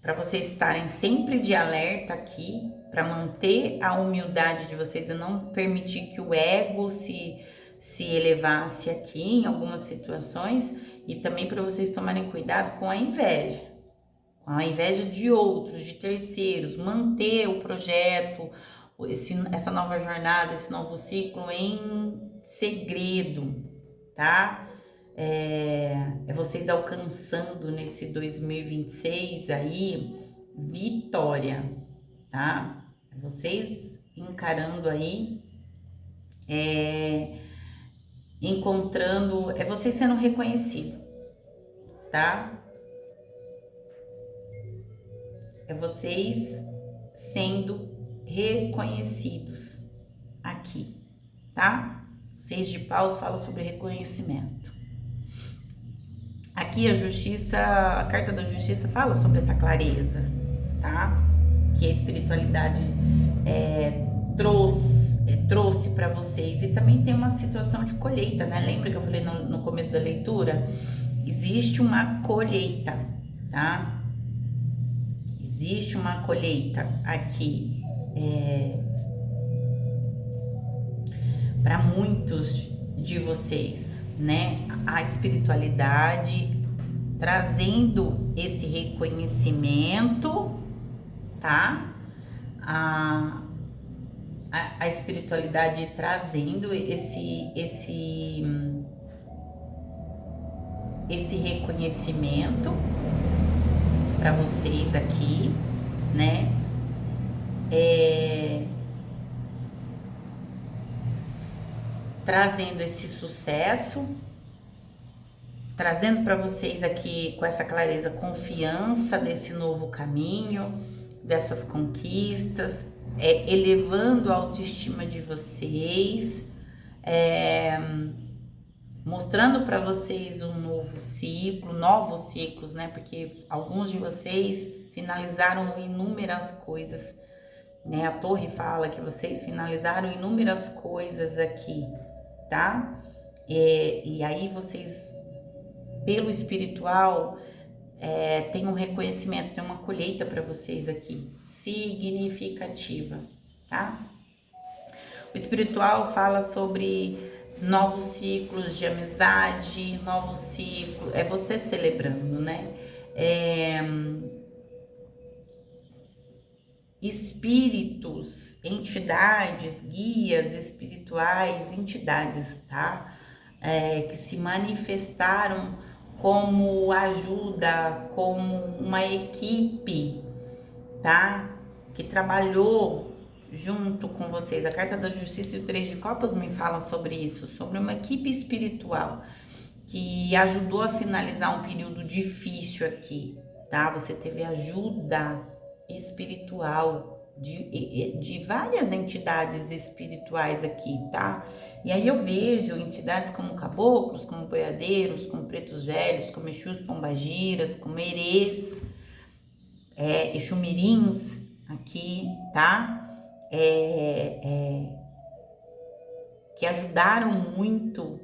Para vocês estarem sempre de alerta aqui, para manter a humildade de vocês e não permitir que o ego se elevasse aqui em algumas situações, e também para vocês tomarem cuidado com a inveja de outros, de terceiros, manter o projeto, essa nova jornada, esse novo ciclo em segredo, tá? Vocês alcançando nesse 2026 aí vitória, tá? Vocês encarando aí, encontrando, vocês sendo reconhecido, tá? Vocês sendo reconhecidos aqui, tá? 6 de paus fala sobre reconhecimento. Aqui a carta da justiça fala sobre essa clareza, tá? Que a espiritualidade trouxe para vocês. E também tem uma situação de colheita, né? Lembra que eu falei no começo da leitura? Existe uma colheita, tá? Existe uma colheita aqui para muitos de vocês, né? A espiritualidade trazendo esse reconhecimento, tá? A espiritualidade trazendo esse reconhecimento para vocês aqui, né? Trazendo esse sucesso, trazendo para vocês aqui com essa clareza confiança desse novo caminho, dessas conquistas, elevando a autoestima de vocês, mostrando para vocês um novo ciclo, novos ciclos, né? Porque alguns de vocês finalizaram inúmeras coisas, né? A torre fala que vocês finalizaram inúmeras coisas aqui, tá? E aí vocês, pelo espiritual, tem um reconhecimento, tem uma colheita para vocês aqui, significativa, tá? O espiritual fala sobre novos ciclos de amizade, novos ciclos, é você celebrando, né? Espíritos, entidades, guias espirituais, entidades, tá? Que se manifestaram como ajuda, como uma equipe, tá? Que trabalhou junto com vocês. A carta da justiça e o 3 de copas me falam sobre isso, sobre uma equipe espiritual que ajudou a finalizar um período difícil aqui, tá? Você teve ajuda espiritual de várias entidades espirituais aqui, tá? E aí eu vejo entidades como caboclos, como boiadeiros, como pretos velhos, como exus pombagiras, como erês, exumirins aqui, tá? Que ajudaram muito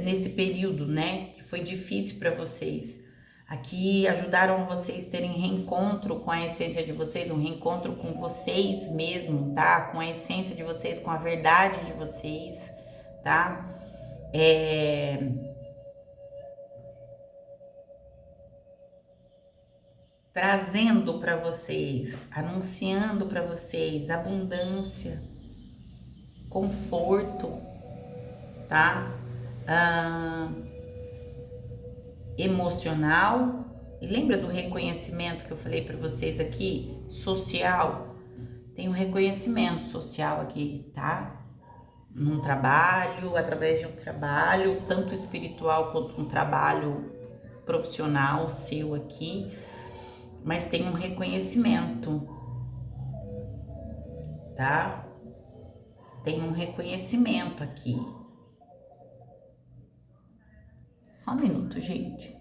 nesse período, né, que foi difícil para vocês. Aqui ajudaram vocês terem reencontro com a essência de vocês, um reencontro com vocês mesmo, tá? Com a essência de vocês, com a verdade de vocês, tá? Trazendo para vocês, anunciando para vocês abundância, conforto, tá? Emocional. E lembra do reconhecimento que eu falei para vocês aqui? Social. Tem um reconhecimento social aqui, tá? Num trabalho, através de um trabalho, tanto espiritual quanto um trabalho profissional seu aqui. Mas tem um reconhecimento, tá? Tem um reconhecimento aqui. Só um minuto, gente.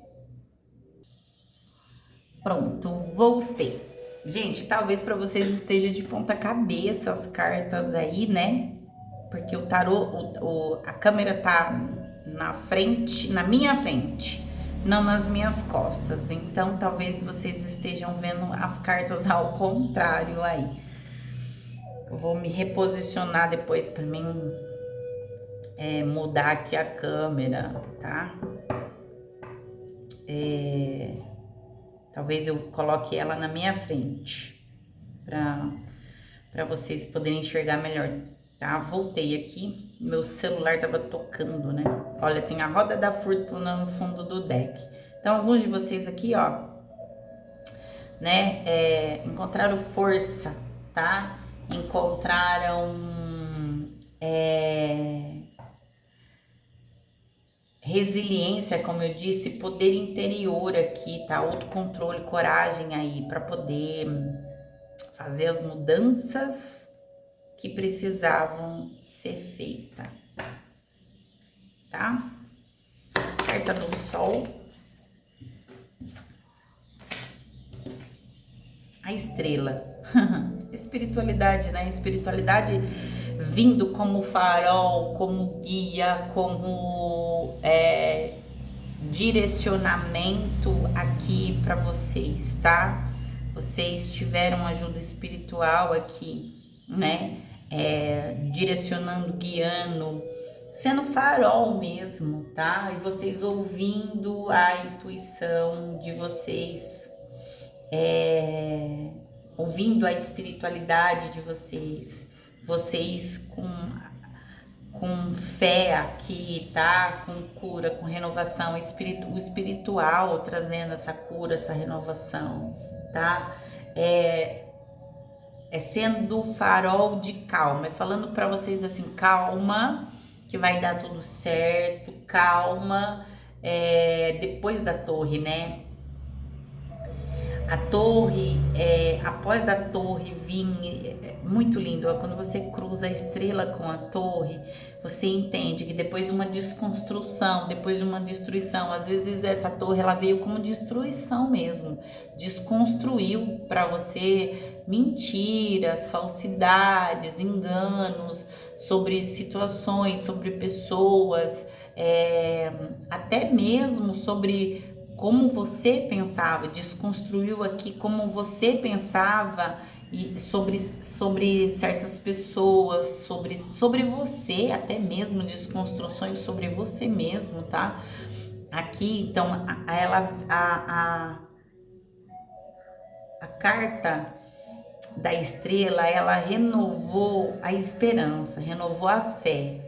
Pronto, voltei. Gente, talvez para vocês esteja de ponta cabeça as cartas aí, né? Porque o tarô, a câmera tá na frente, na minha frente, não nas minhas costas. Então, talvez vocês estejam vendo as cartas ao contrário aí. Eu vou me reposicionar depois para mim mudar aqui a câmera, tá? Talvez eu coloque ela na minha frente para vocês poderem enxergar melhor, tá? Voltei aqui, meu celular tava tocando, né? Olha, tem a roda da fortuna no fundo do deck. Então, alguns de vocês aqui, ó, né, encontraram força, tá? Encontraram resiliência, como eu disse, poder interior aqui, tá? Autocontrole, coragem aí para poder fazer as mudanças que precisavam ser feitas, tá? Carta do Sol. A estrela. Espiritualidade, né? Espiritualidade vindo como farol, como guia, como direcionamento aqui para vocês, tá? Vocês tiveram ajuda espiritual aqui, né? Direcionando, guiando, sendo farol mesmo, tá? E vocês ouvindo a intuição de vocês, ouvindo a espiritualidade de vocês, vocês com fé aqui, tá? Com cura, com renovação, o espiritual trazendo essa cura, essa renovação, tá? Sendo farol de calma, falando para vocês assim, calma, que vai dar tudo certo, calma, depois da torre, né? A torre, após da torre vir muito lindo. Quando você cruza a estrela com a torre, você entende que depois de uma desconstrução, depois de uma destruição, às vezes essa torre ela veio como destruição mesmo, desconstruiu para você mentiras, falsidades, enganos sobre situações, sobre pessoas, até mesmo sobre como você pensava, desconstruiu aqui como você pensava e sobre certas pessoas, sobre você, até mesmo desconstruções sobre você mesmo, tá? Aqui, então, a carta da estrela, ela renovou a esperança, renovou a fé,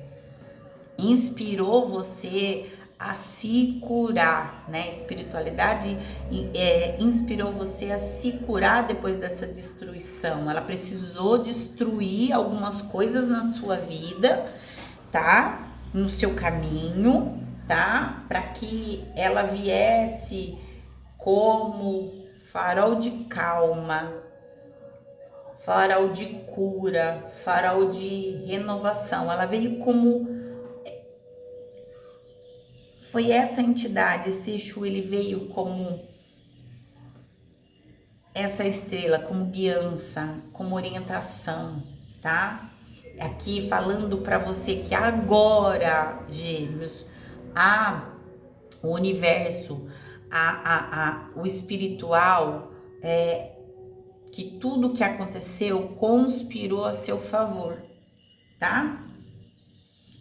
inspirou você a se curar, né? Espiritualidade inspirou você a se curar depois dessa destruição. Ela precisou destruir algumas coisas na sua vida, tá? No seu caminho, tá? Para que ela viesse como farol de calma, farol de cura, farol de renovação. Ela veio como... Foi essa entidade, esse Exu, ele veio como essa estrela, como guiança, como orientação, tá? Aqui falando para você que agora, Gêmeos, o universo, o espiritual, que tudo que aconteceu conspirou a seu favor, tá?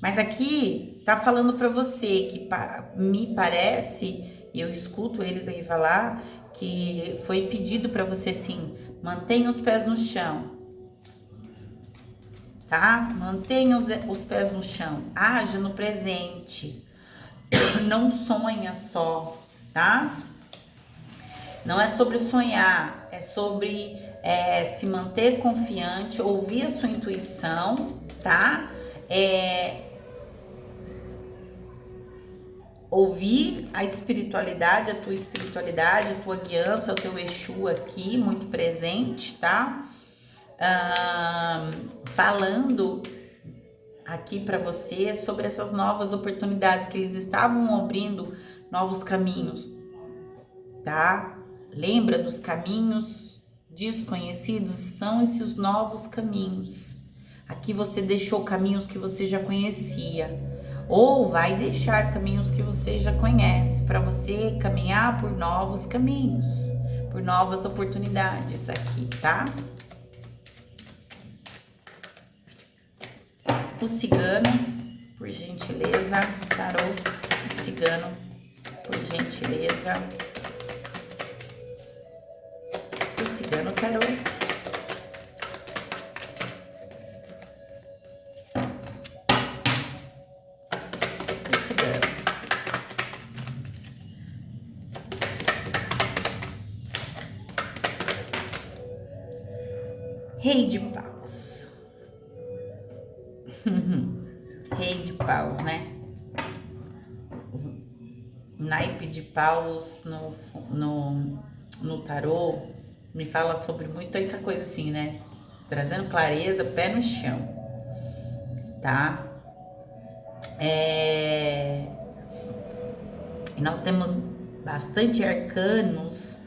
Mas aqui tá falando para você que me parece, eu escuto eles aqui falar, que foi pedido para você assim, mantenha os pés no chão, tá? Mantenha os pés no chão, haja no presente, não sonha só, tá? Não é sobre sonhar, é sobre se manter confiante, ouvir a sua intuição, tá? Ouvir a espiritualidade, a tua guiança, o teu Exu aqui, muito presente, tá? Falando aqui para você sobre essas novas oportunidades, que eles estavam abrindo novos caminhos, tá? Lembra dos caminhos desconhecidos? São esses novos caminhos. Aqui você deixou caminhos que você já conhecia, ou vai deixar caminhos que você já conhece, para você caminhar por novos caminhos, por novas oportunidades aqui, tá? O cigano, por gentileza, tarô, o cigano, por gentileza. O cigano, tarô. Rei de paus. Rei de paus, né? O naipe de paus no tarô me fala sobre muito essa coisa assim, né? Trazendo clareza, pé no chão, tá? E nós temos bastante arcanos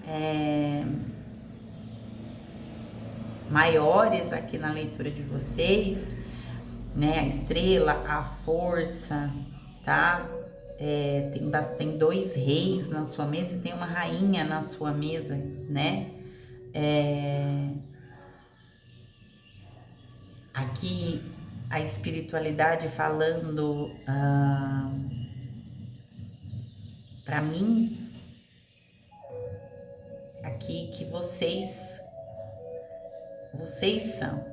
maiores aqui na leitura de vocês, né? A estrela, a força, tá? Tem 2 reis na sua mesa e tem uma rainha na sua mesa, né? Aqui a espiritualidade falando para mim aqui que vocês são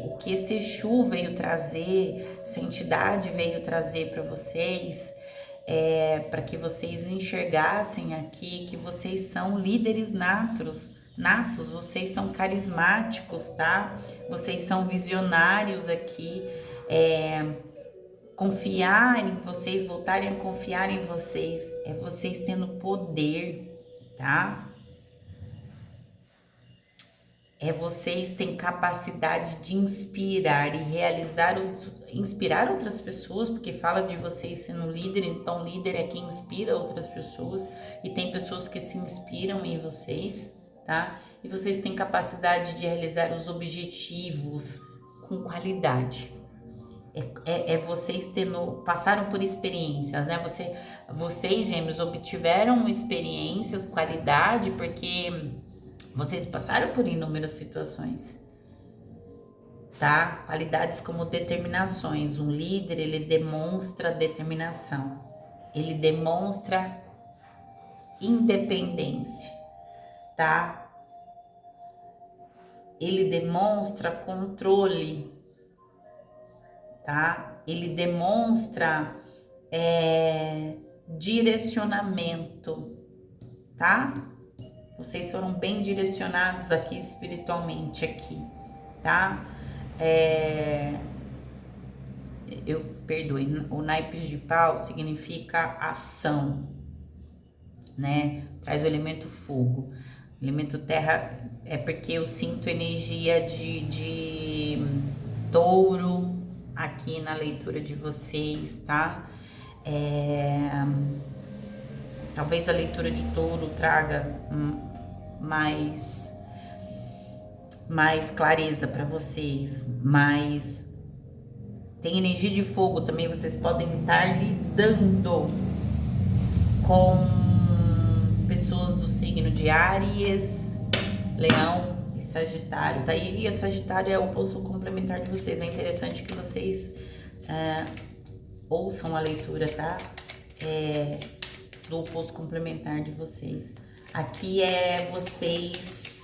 o que esse Exu veio trazer, essa entidade veio trazer para vocês, para que vocês enxergassem aqui que vocês são líderes natos, vocês são carismáticos, tá? Vocês são visionários aqui, confiar em vocês, voltarem a confiar em vocês, vocês tendo poder, tá? Vocês têm capacidade de inspirar e inspirar outras pessoas, porque fala de vocês sendo líderes, então líder é quem inspira outras pessoas, e tem pessoas que se inspiram em vocês, tá? E vocês têm capacidade de realizar os objetivos com qualidade. Vocês passaram por experiências, né? Vocês, gêmeos, obtiveram experiências, qualidade, porque vocês passaram por inúmeras situações, tá? Qualidades como determinações. Um líder, ele demonstra determinação. Ele demonstra independência, tá? Ele demonstra controle, tá? Ele demonstra direcionamento, tá? Vocês foram bem direcionados aqui espiritualmente aqui, tá? Perdoe, o naipes de pau significa ação, né? Traz o elemento fogo. O elemento terra é porque eu sinto energia de touro aqui na leitura de vocês, tá? Talvez a leitura de touro traga mais clareza para vocês, mas tem energia de fogo também. Vocês podem estar lidando com pessoas do signo de Áries, Leão e Sagitário, tá? E o Sagitário é o oposto complementar de vocês. É interessante que vocês ouçam a leitura, tá? Do oposto complementar de vocês. Aqui vocês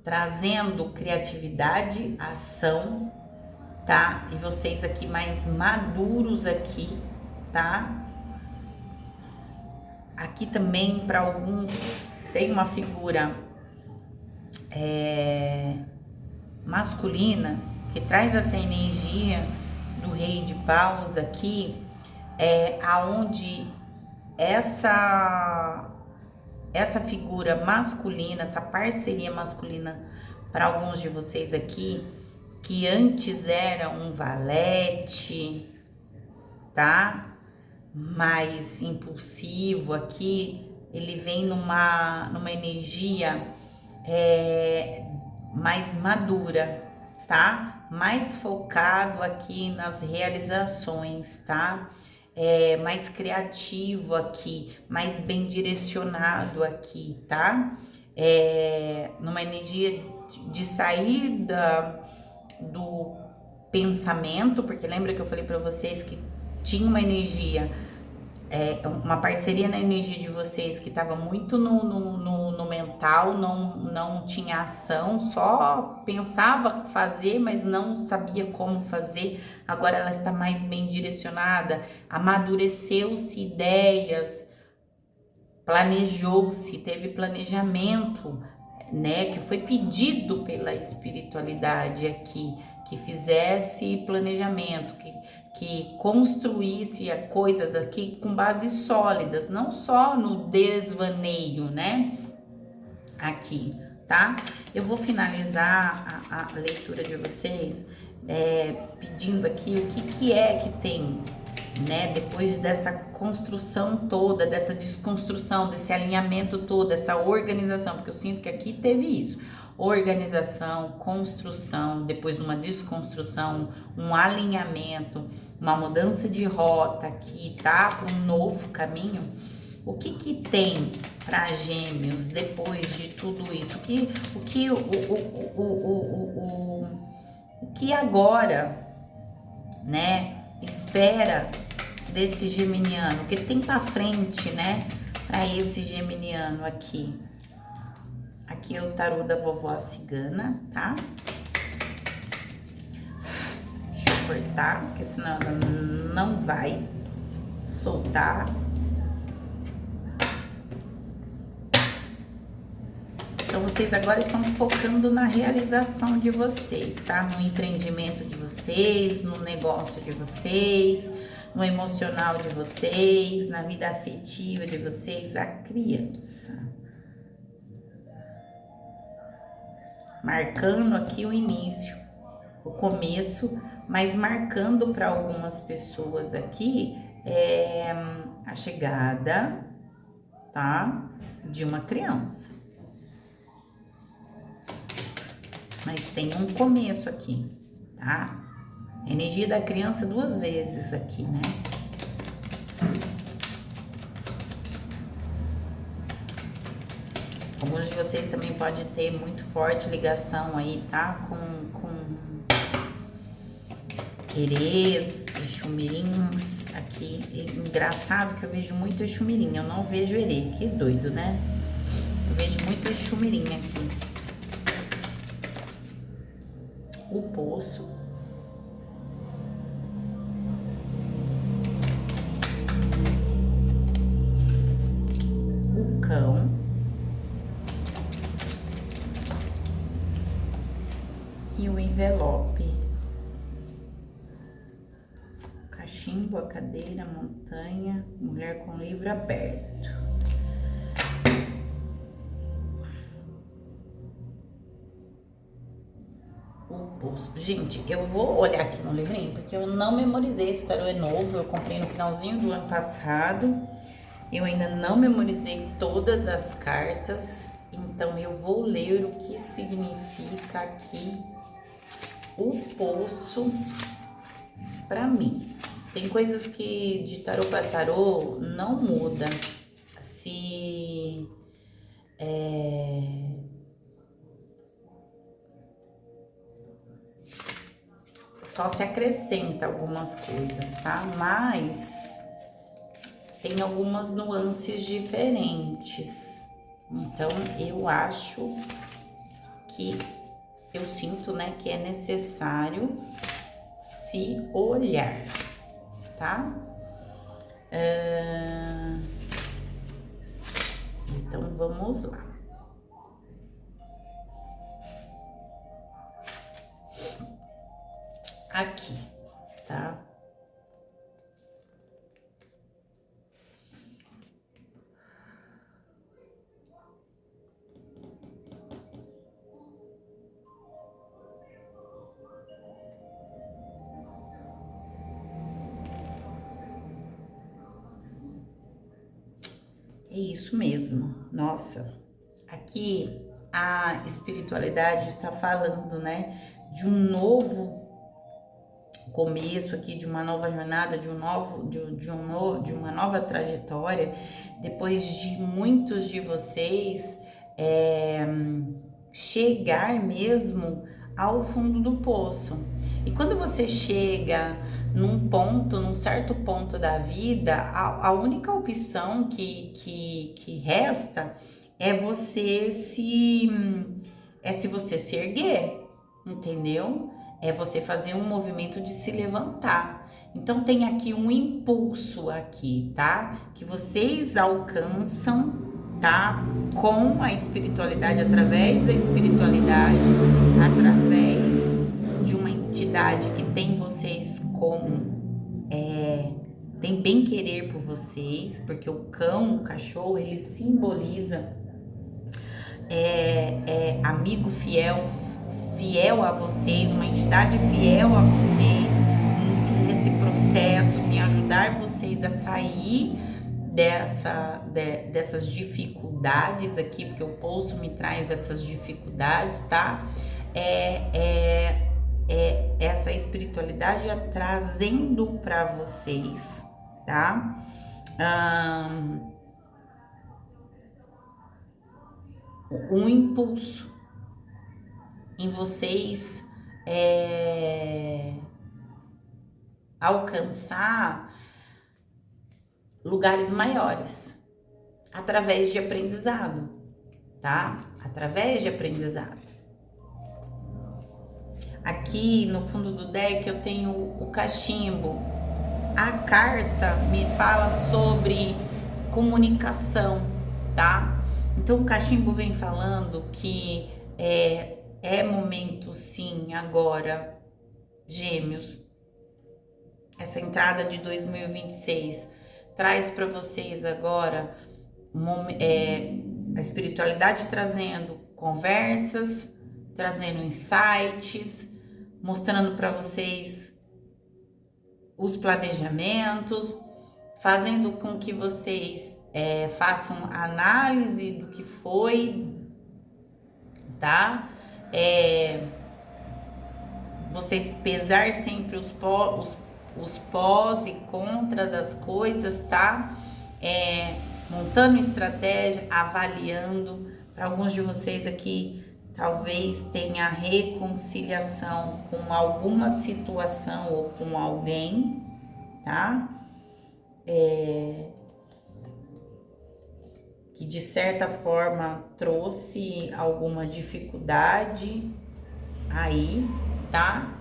trazendo criatividade, ação, tá? E vocês aqui mais maduros aqui, tá? Aqui também para alguns tem uma figura masculina que traz essa energia do Rei de Paus aqui, aonde essa figura masculina, essa parceria masculina para alguns de vocês aqui, que antes era um valete, tá? Mais impulsivo aqui, ele vem numa energia mais madura, tá? Mais focado aqui nas realizações, tá? Mais criativo aqui, mais bem direcionado aqui, tá? Numa energia de sair do pensamento, porque lembra que eu falei para vocês que tinha uma energia, uma parceria na energia de vocês que estava muito no mental, não tinha ação, só pensava fazer, mas não sabia como fazer. Agora ela está mais bem direcionada, amadureceu-se ideias, planejou-se, teve planejamento, né? Que foi pedido pela espiritualidade aqui, que fizesse planejamento, que construísse coisas aqui com bases sólidas, não só no desvaneio, né? Aqui, tá? Eu vou finalizar a leitura de vocês pedindo aqui o que é que tem, né? Depois dessa construção toda, dessa desconstrução, desse alinhamento todo, dessa organização, porque eu sinto que aqui teve isso. Organização, construção, depois de uma desconstrução, um alinhamento, uma mudança de rota aqui, tá? Para um novo caminho. O que tem para Gêmeos depois de tudo isso? O que agora, né? Espera desse geminiano? O que tem para frente, né? Para esse geminiano aqui? Aqui é o tarô da vovó cigana, tá? Deixa eu cortar, porque senão ela não vai soltar. Então, vocês agora estão focando na realização de vocês, tá? No empreendimento de vocês, no negócio de vocês, no emocional de vocês, na vida afetiva de vocês, a criança. Marcando aqui o início, o começo, mas marcando para algumas pessoas aqui a chegada, tá? De uma criança. Mas tem um começo aqui, tá? A energia da criança 2 vezes aqui, né? Alguns de vocês também podem ter muito forte ligação aí, tá? Com erês, exumirins aqui. Engraçado que eu vejo muito exumirim, eu não vejo erê, que doido, né? Eu vejo muito exumirim aqui. O poço. O cão. E o envelope. O cachimbo, a cadeira, a montanha, mulher com livro aberto. Gente, eu vou olhar aqui no livrinho, porque eu não memorizei, esse tarô é novo, eu comprei no finalzinho do ano passado, eu ainda não memorizei todas as cartas, então eu vou ler o que significa aqui o poço para mim. Tem coisas que de tarô para tarô não muda, só se acrescenta algumas coisas, tá? Mas tem algumas nuances diferentes. Então, eu acho que eu sinto, né, que é necessário se olhar, tá? Então, vamos lá. Aqui, tá? É isso mesmo. Nossa, aqui a espiritualidade está falando, né, de um novo começo aqui, de uma nova jornada, de uma nova trajetória, depois de muitos de vocês chegar mesmo ao fundo do poço. E quando você chega num certo ponto da vida, a única opção que resta é se você se erguer, entendeu? É você fazer um movimento de se levantar. Então tem aqui um impulso aqui, tá? Que vocês alcançam, tá? Com a espiritualidade, através da espiritualidade, através de uma entidade que tem vocês como tem bem querer por vocês, porque o cão, o cachorro, ele simboliza amigo fiel a vocês, uma entidade fiel a vocês nesse processo, de ajudar vocês a sair dessas dificuldades aqui, porque o poço me traz essas dificuldades, tá? Essa espiritualidade trazendo para vocês, tá? Um impulso em vocês alcançar lugares maiores através de aprendizado, tá? Através de aprendizado. Aqui no fundo do deck eu tenho o cachimbo. A carta me fala sobre comunicação, tá? Então o cachimbo vem falando que é momento sim agora, Gêmeos, essa entrada de 2026 traz para vocês agora a espiritualidade trazendo conversas, trazendo insights, mostrando para vocês os planejamentos, fazendo com que vocês façam análise do que foi, tá? Vocês pesar sempre os pós e contras das coisas, tá? Montando estratégia, avaliando. Para alguns de vocês aqui, talvez tenha reconciliação com alguma situação ou com alguém, tá? Que de certa forma trouxe alguma dificuldade aí, tá?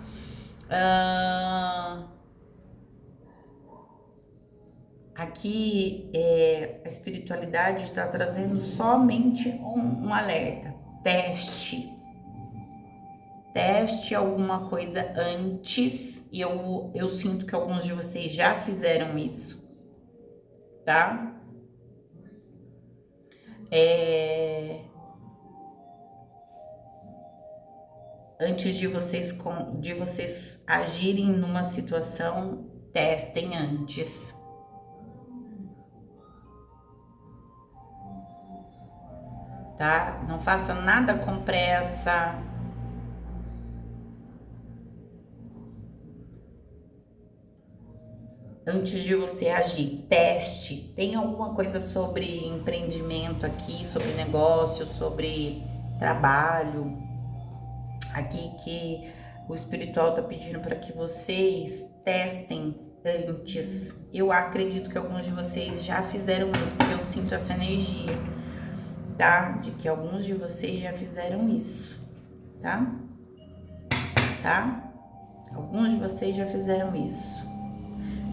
Aqui a espiritualidade está trazendo somente um alerta. Teste alguma coisa antes, e eu sinto que alguns de vocês já fizeram isso, tá? Antes de vocês agirem numa situação, testem antes. Tá? Não faça nada com pressa. Antes de você agir, teste. Tem alguma coisa sobre empreendimento aqui, sobre negócio, sobre trabalho, aqui que o espiritual tá pedindo para que vocês testem antes. Eu acredito que alguns de vocês já fizeram isso, porque eu sinto essa energia, tá? De que alguns de vocês já fizeram isso, tá? Tá? Alguns de vocês já fizeram isso.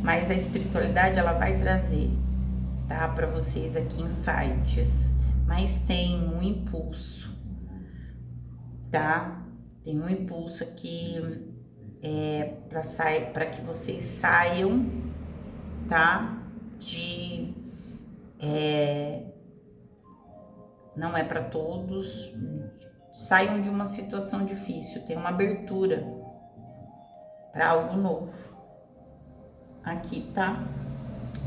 Mas a espiritualidade, ela vai trazer, tá? Para vocês aqui insights. Mas tem um impulso, tá? Tem um impulso aqui para que vocês saiam, tá? Não é para todos. Saiam de uma situação difícil. Tem uma abertura para algo novo. Aqui, tá?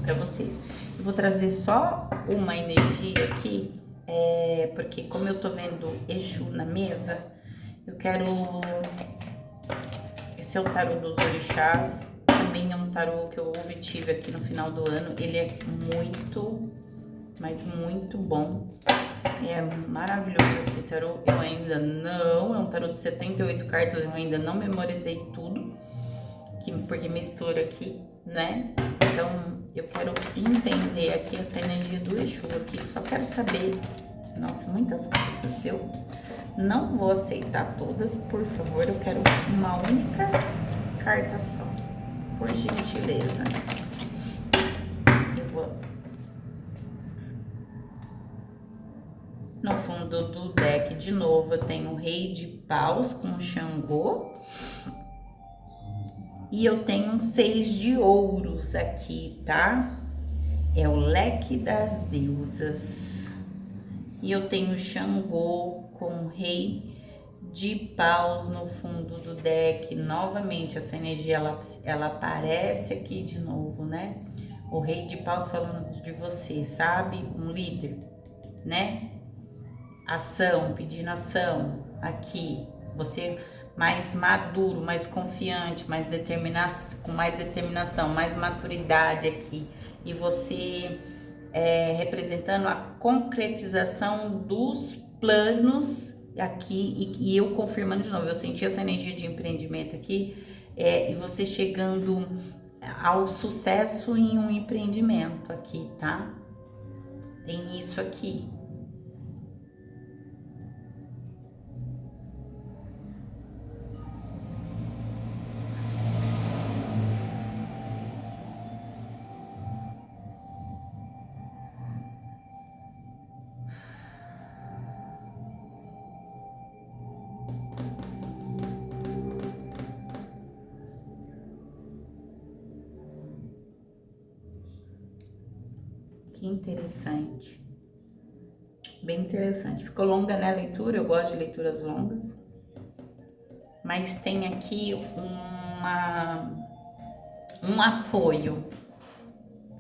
Para vocês. Eu vou trazer só uma energia aqui, porque como eu tô vendo Exu na mesa, eu quero... Esse é o tarô dos orixás, também é um tarô que eu obtive aqui no final do ano. Ele é muito, mas muito bom. É maravilhoso esse tarô. Eu ainda não... É um tarô de 78 cartas, eu ainda não memorizei tudo, porque mistura aqui, né? Então, eu quero entender aqui essa energia do Exu aqui. Só quero saber... Nossa, muitas cartas. Eu não vou aceitar todas, por favor. Eu quero uma única carta só, por gentileza. Eu vou... No fundo do deck, de novo, eu tenho o Rei de Paus com o Xangô. E eu tenho um 6 de ouros aqui, tá? É o leque das deusas. E eu tenho o Xangô com o Rei de Paus no fundo do deck. Novamente, essa energia, ela aparece aqui de novo, né? O Rei de Paus falando de você, sabe? Um líder, né? Ação, pedindo ação aqui. Você... mais maduro, mais confiante, com mais determinação, mais maturidade aqui. E você representando a concretização dos planos aqui. E eu confirmando de novo, eu senti essa energia de empreendimento aqui. E você chegando ao sucesso em um empreendimento aqui, tá? Tem isso aqui. Que interessante. Bem interessante. Ficou longa, né, a leitura? Eu gosto de leituras longas. Mas tem aqui um apoio,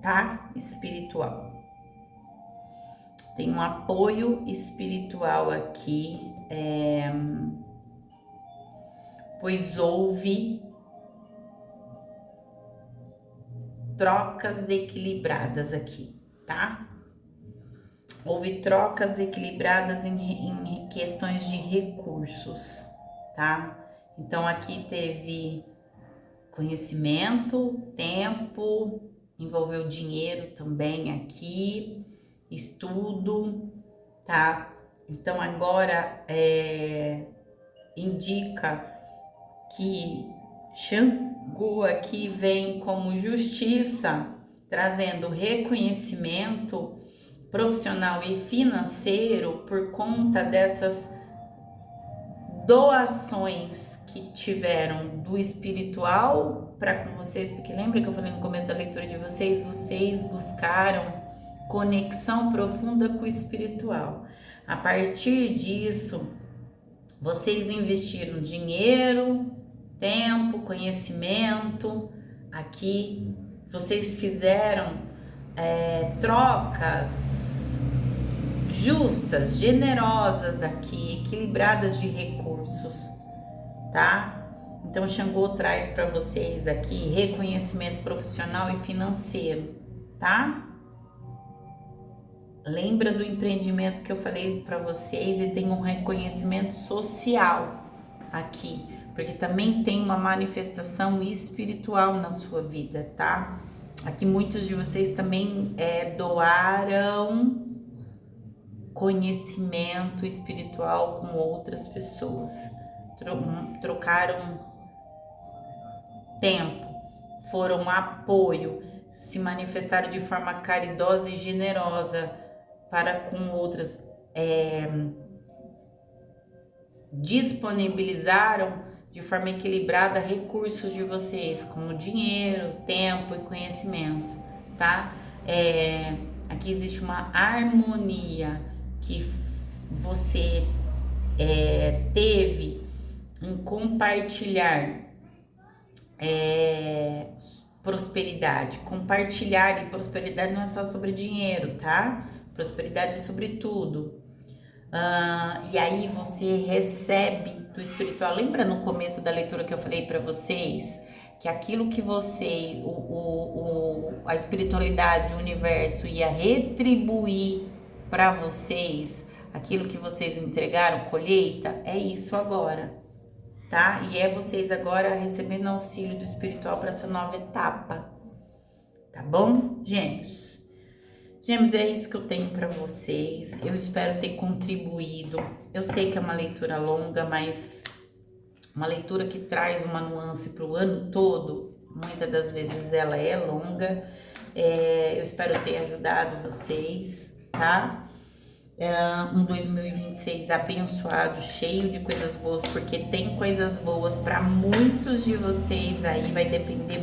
tá? Espiritual. Tem um apoio espiritual aqui, pois houve trocas equilibradas aqui, tá? Houve trocas equilibradas em questões de recursos, tá? Então, aqui teve conhecimento, tempo, envolveu dinheiro também aqui, estudo, tá? Então, agora indica que Xangô aqui vem como justiça, trazendo reconhecimento profissional e financeiro por conta dessas doações que tiveram do espiritual para com vocês, porque lembra que eu falei no começo da leitura de vocês, vocês buscaram conexão profunda com o espiritual. A partir disso, vocês investiram dinheiro, tempo, conhecimento. Aqui vocês fizeram trocas justas, generosas aqui, equilibradas de recursos, tá? Então, Xangô traz para vocês aqui reconhecimento profissional e financeiro, tá? Lembra do empreendimento que eu falei para vocês e tem um reconhecimento social aqui, porque também tem uma manifestação espiritual na sua vida, tá? Aqui muitos de vocês também doaram conhecimento espiritual com outras pessoas, trocaram tempo, foram apoio, se manifestaram de forma caridosa e generosa para com outras, disponibilizaram de forma equilibrada recursos de vocês, como dinheiro, tempo e conhecimento, tá? Aqui existe uma harmonia que você teve em compartilhar prosperidade. Compartilhar, e prosperidade não é só sobre dinheiro, tá? Prosperidade é sobre tudo. E aí você recebe do espiritual. Lembra no começo da leitura que eu falei para vocês que aquilo que você, a espiritualidade, o universo ia retribuir para vocês, aquilo que vocês entregaram, colheita, é isso agora, tá? E é vocês agora recebendo auxílio do espiritual para essa nova etapa, tá bom, Gêmeos? Gêmeos, é isso que eu tenho para vocês. Eu espero ter contribuído. Eu sei que é uma leitura longa, mas uma leitura que traz uma nuance para o ano todo. Muitas das vezes ela é longa. Eu espero ter ajudado vocês, tá? Um 2026 abençoado, cheio de coisas boas, porque tem coisas boas para muitos de vocês aí. Vai depender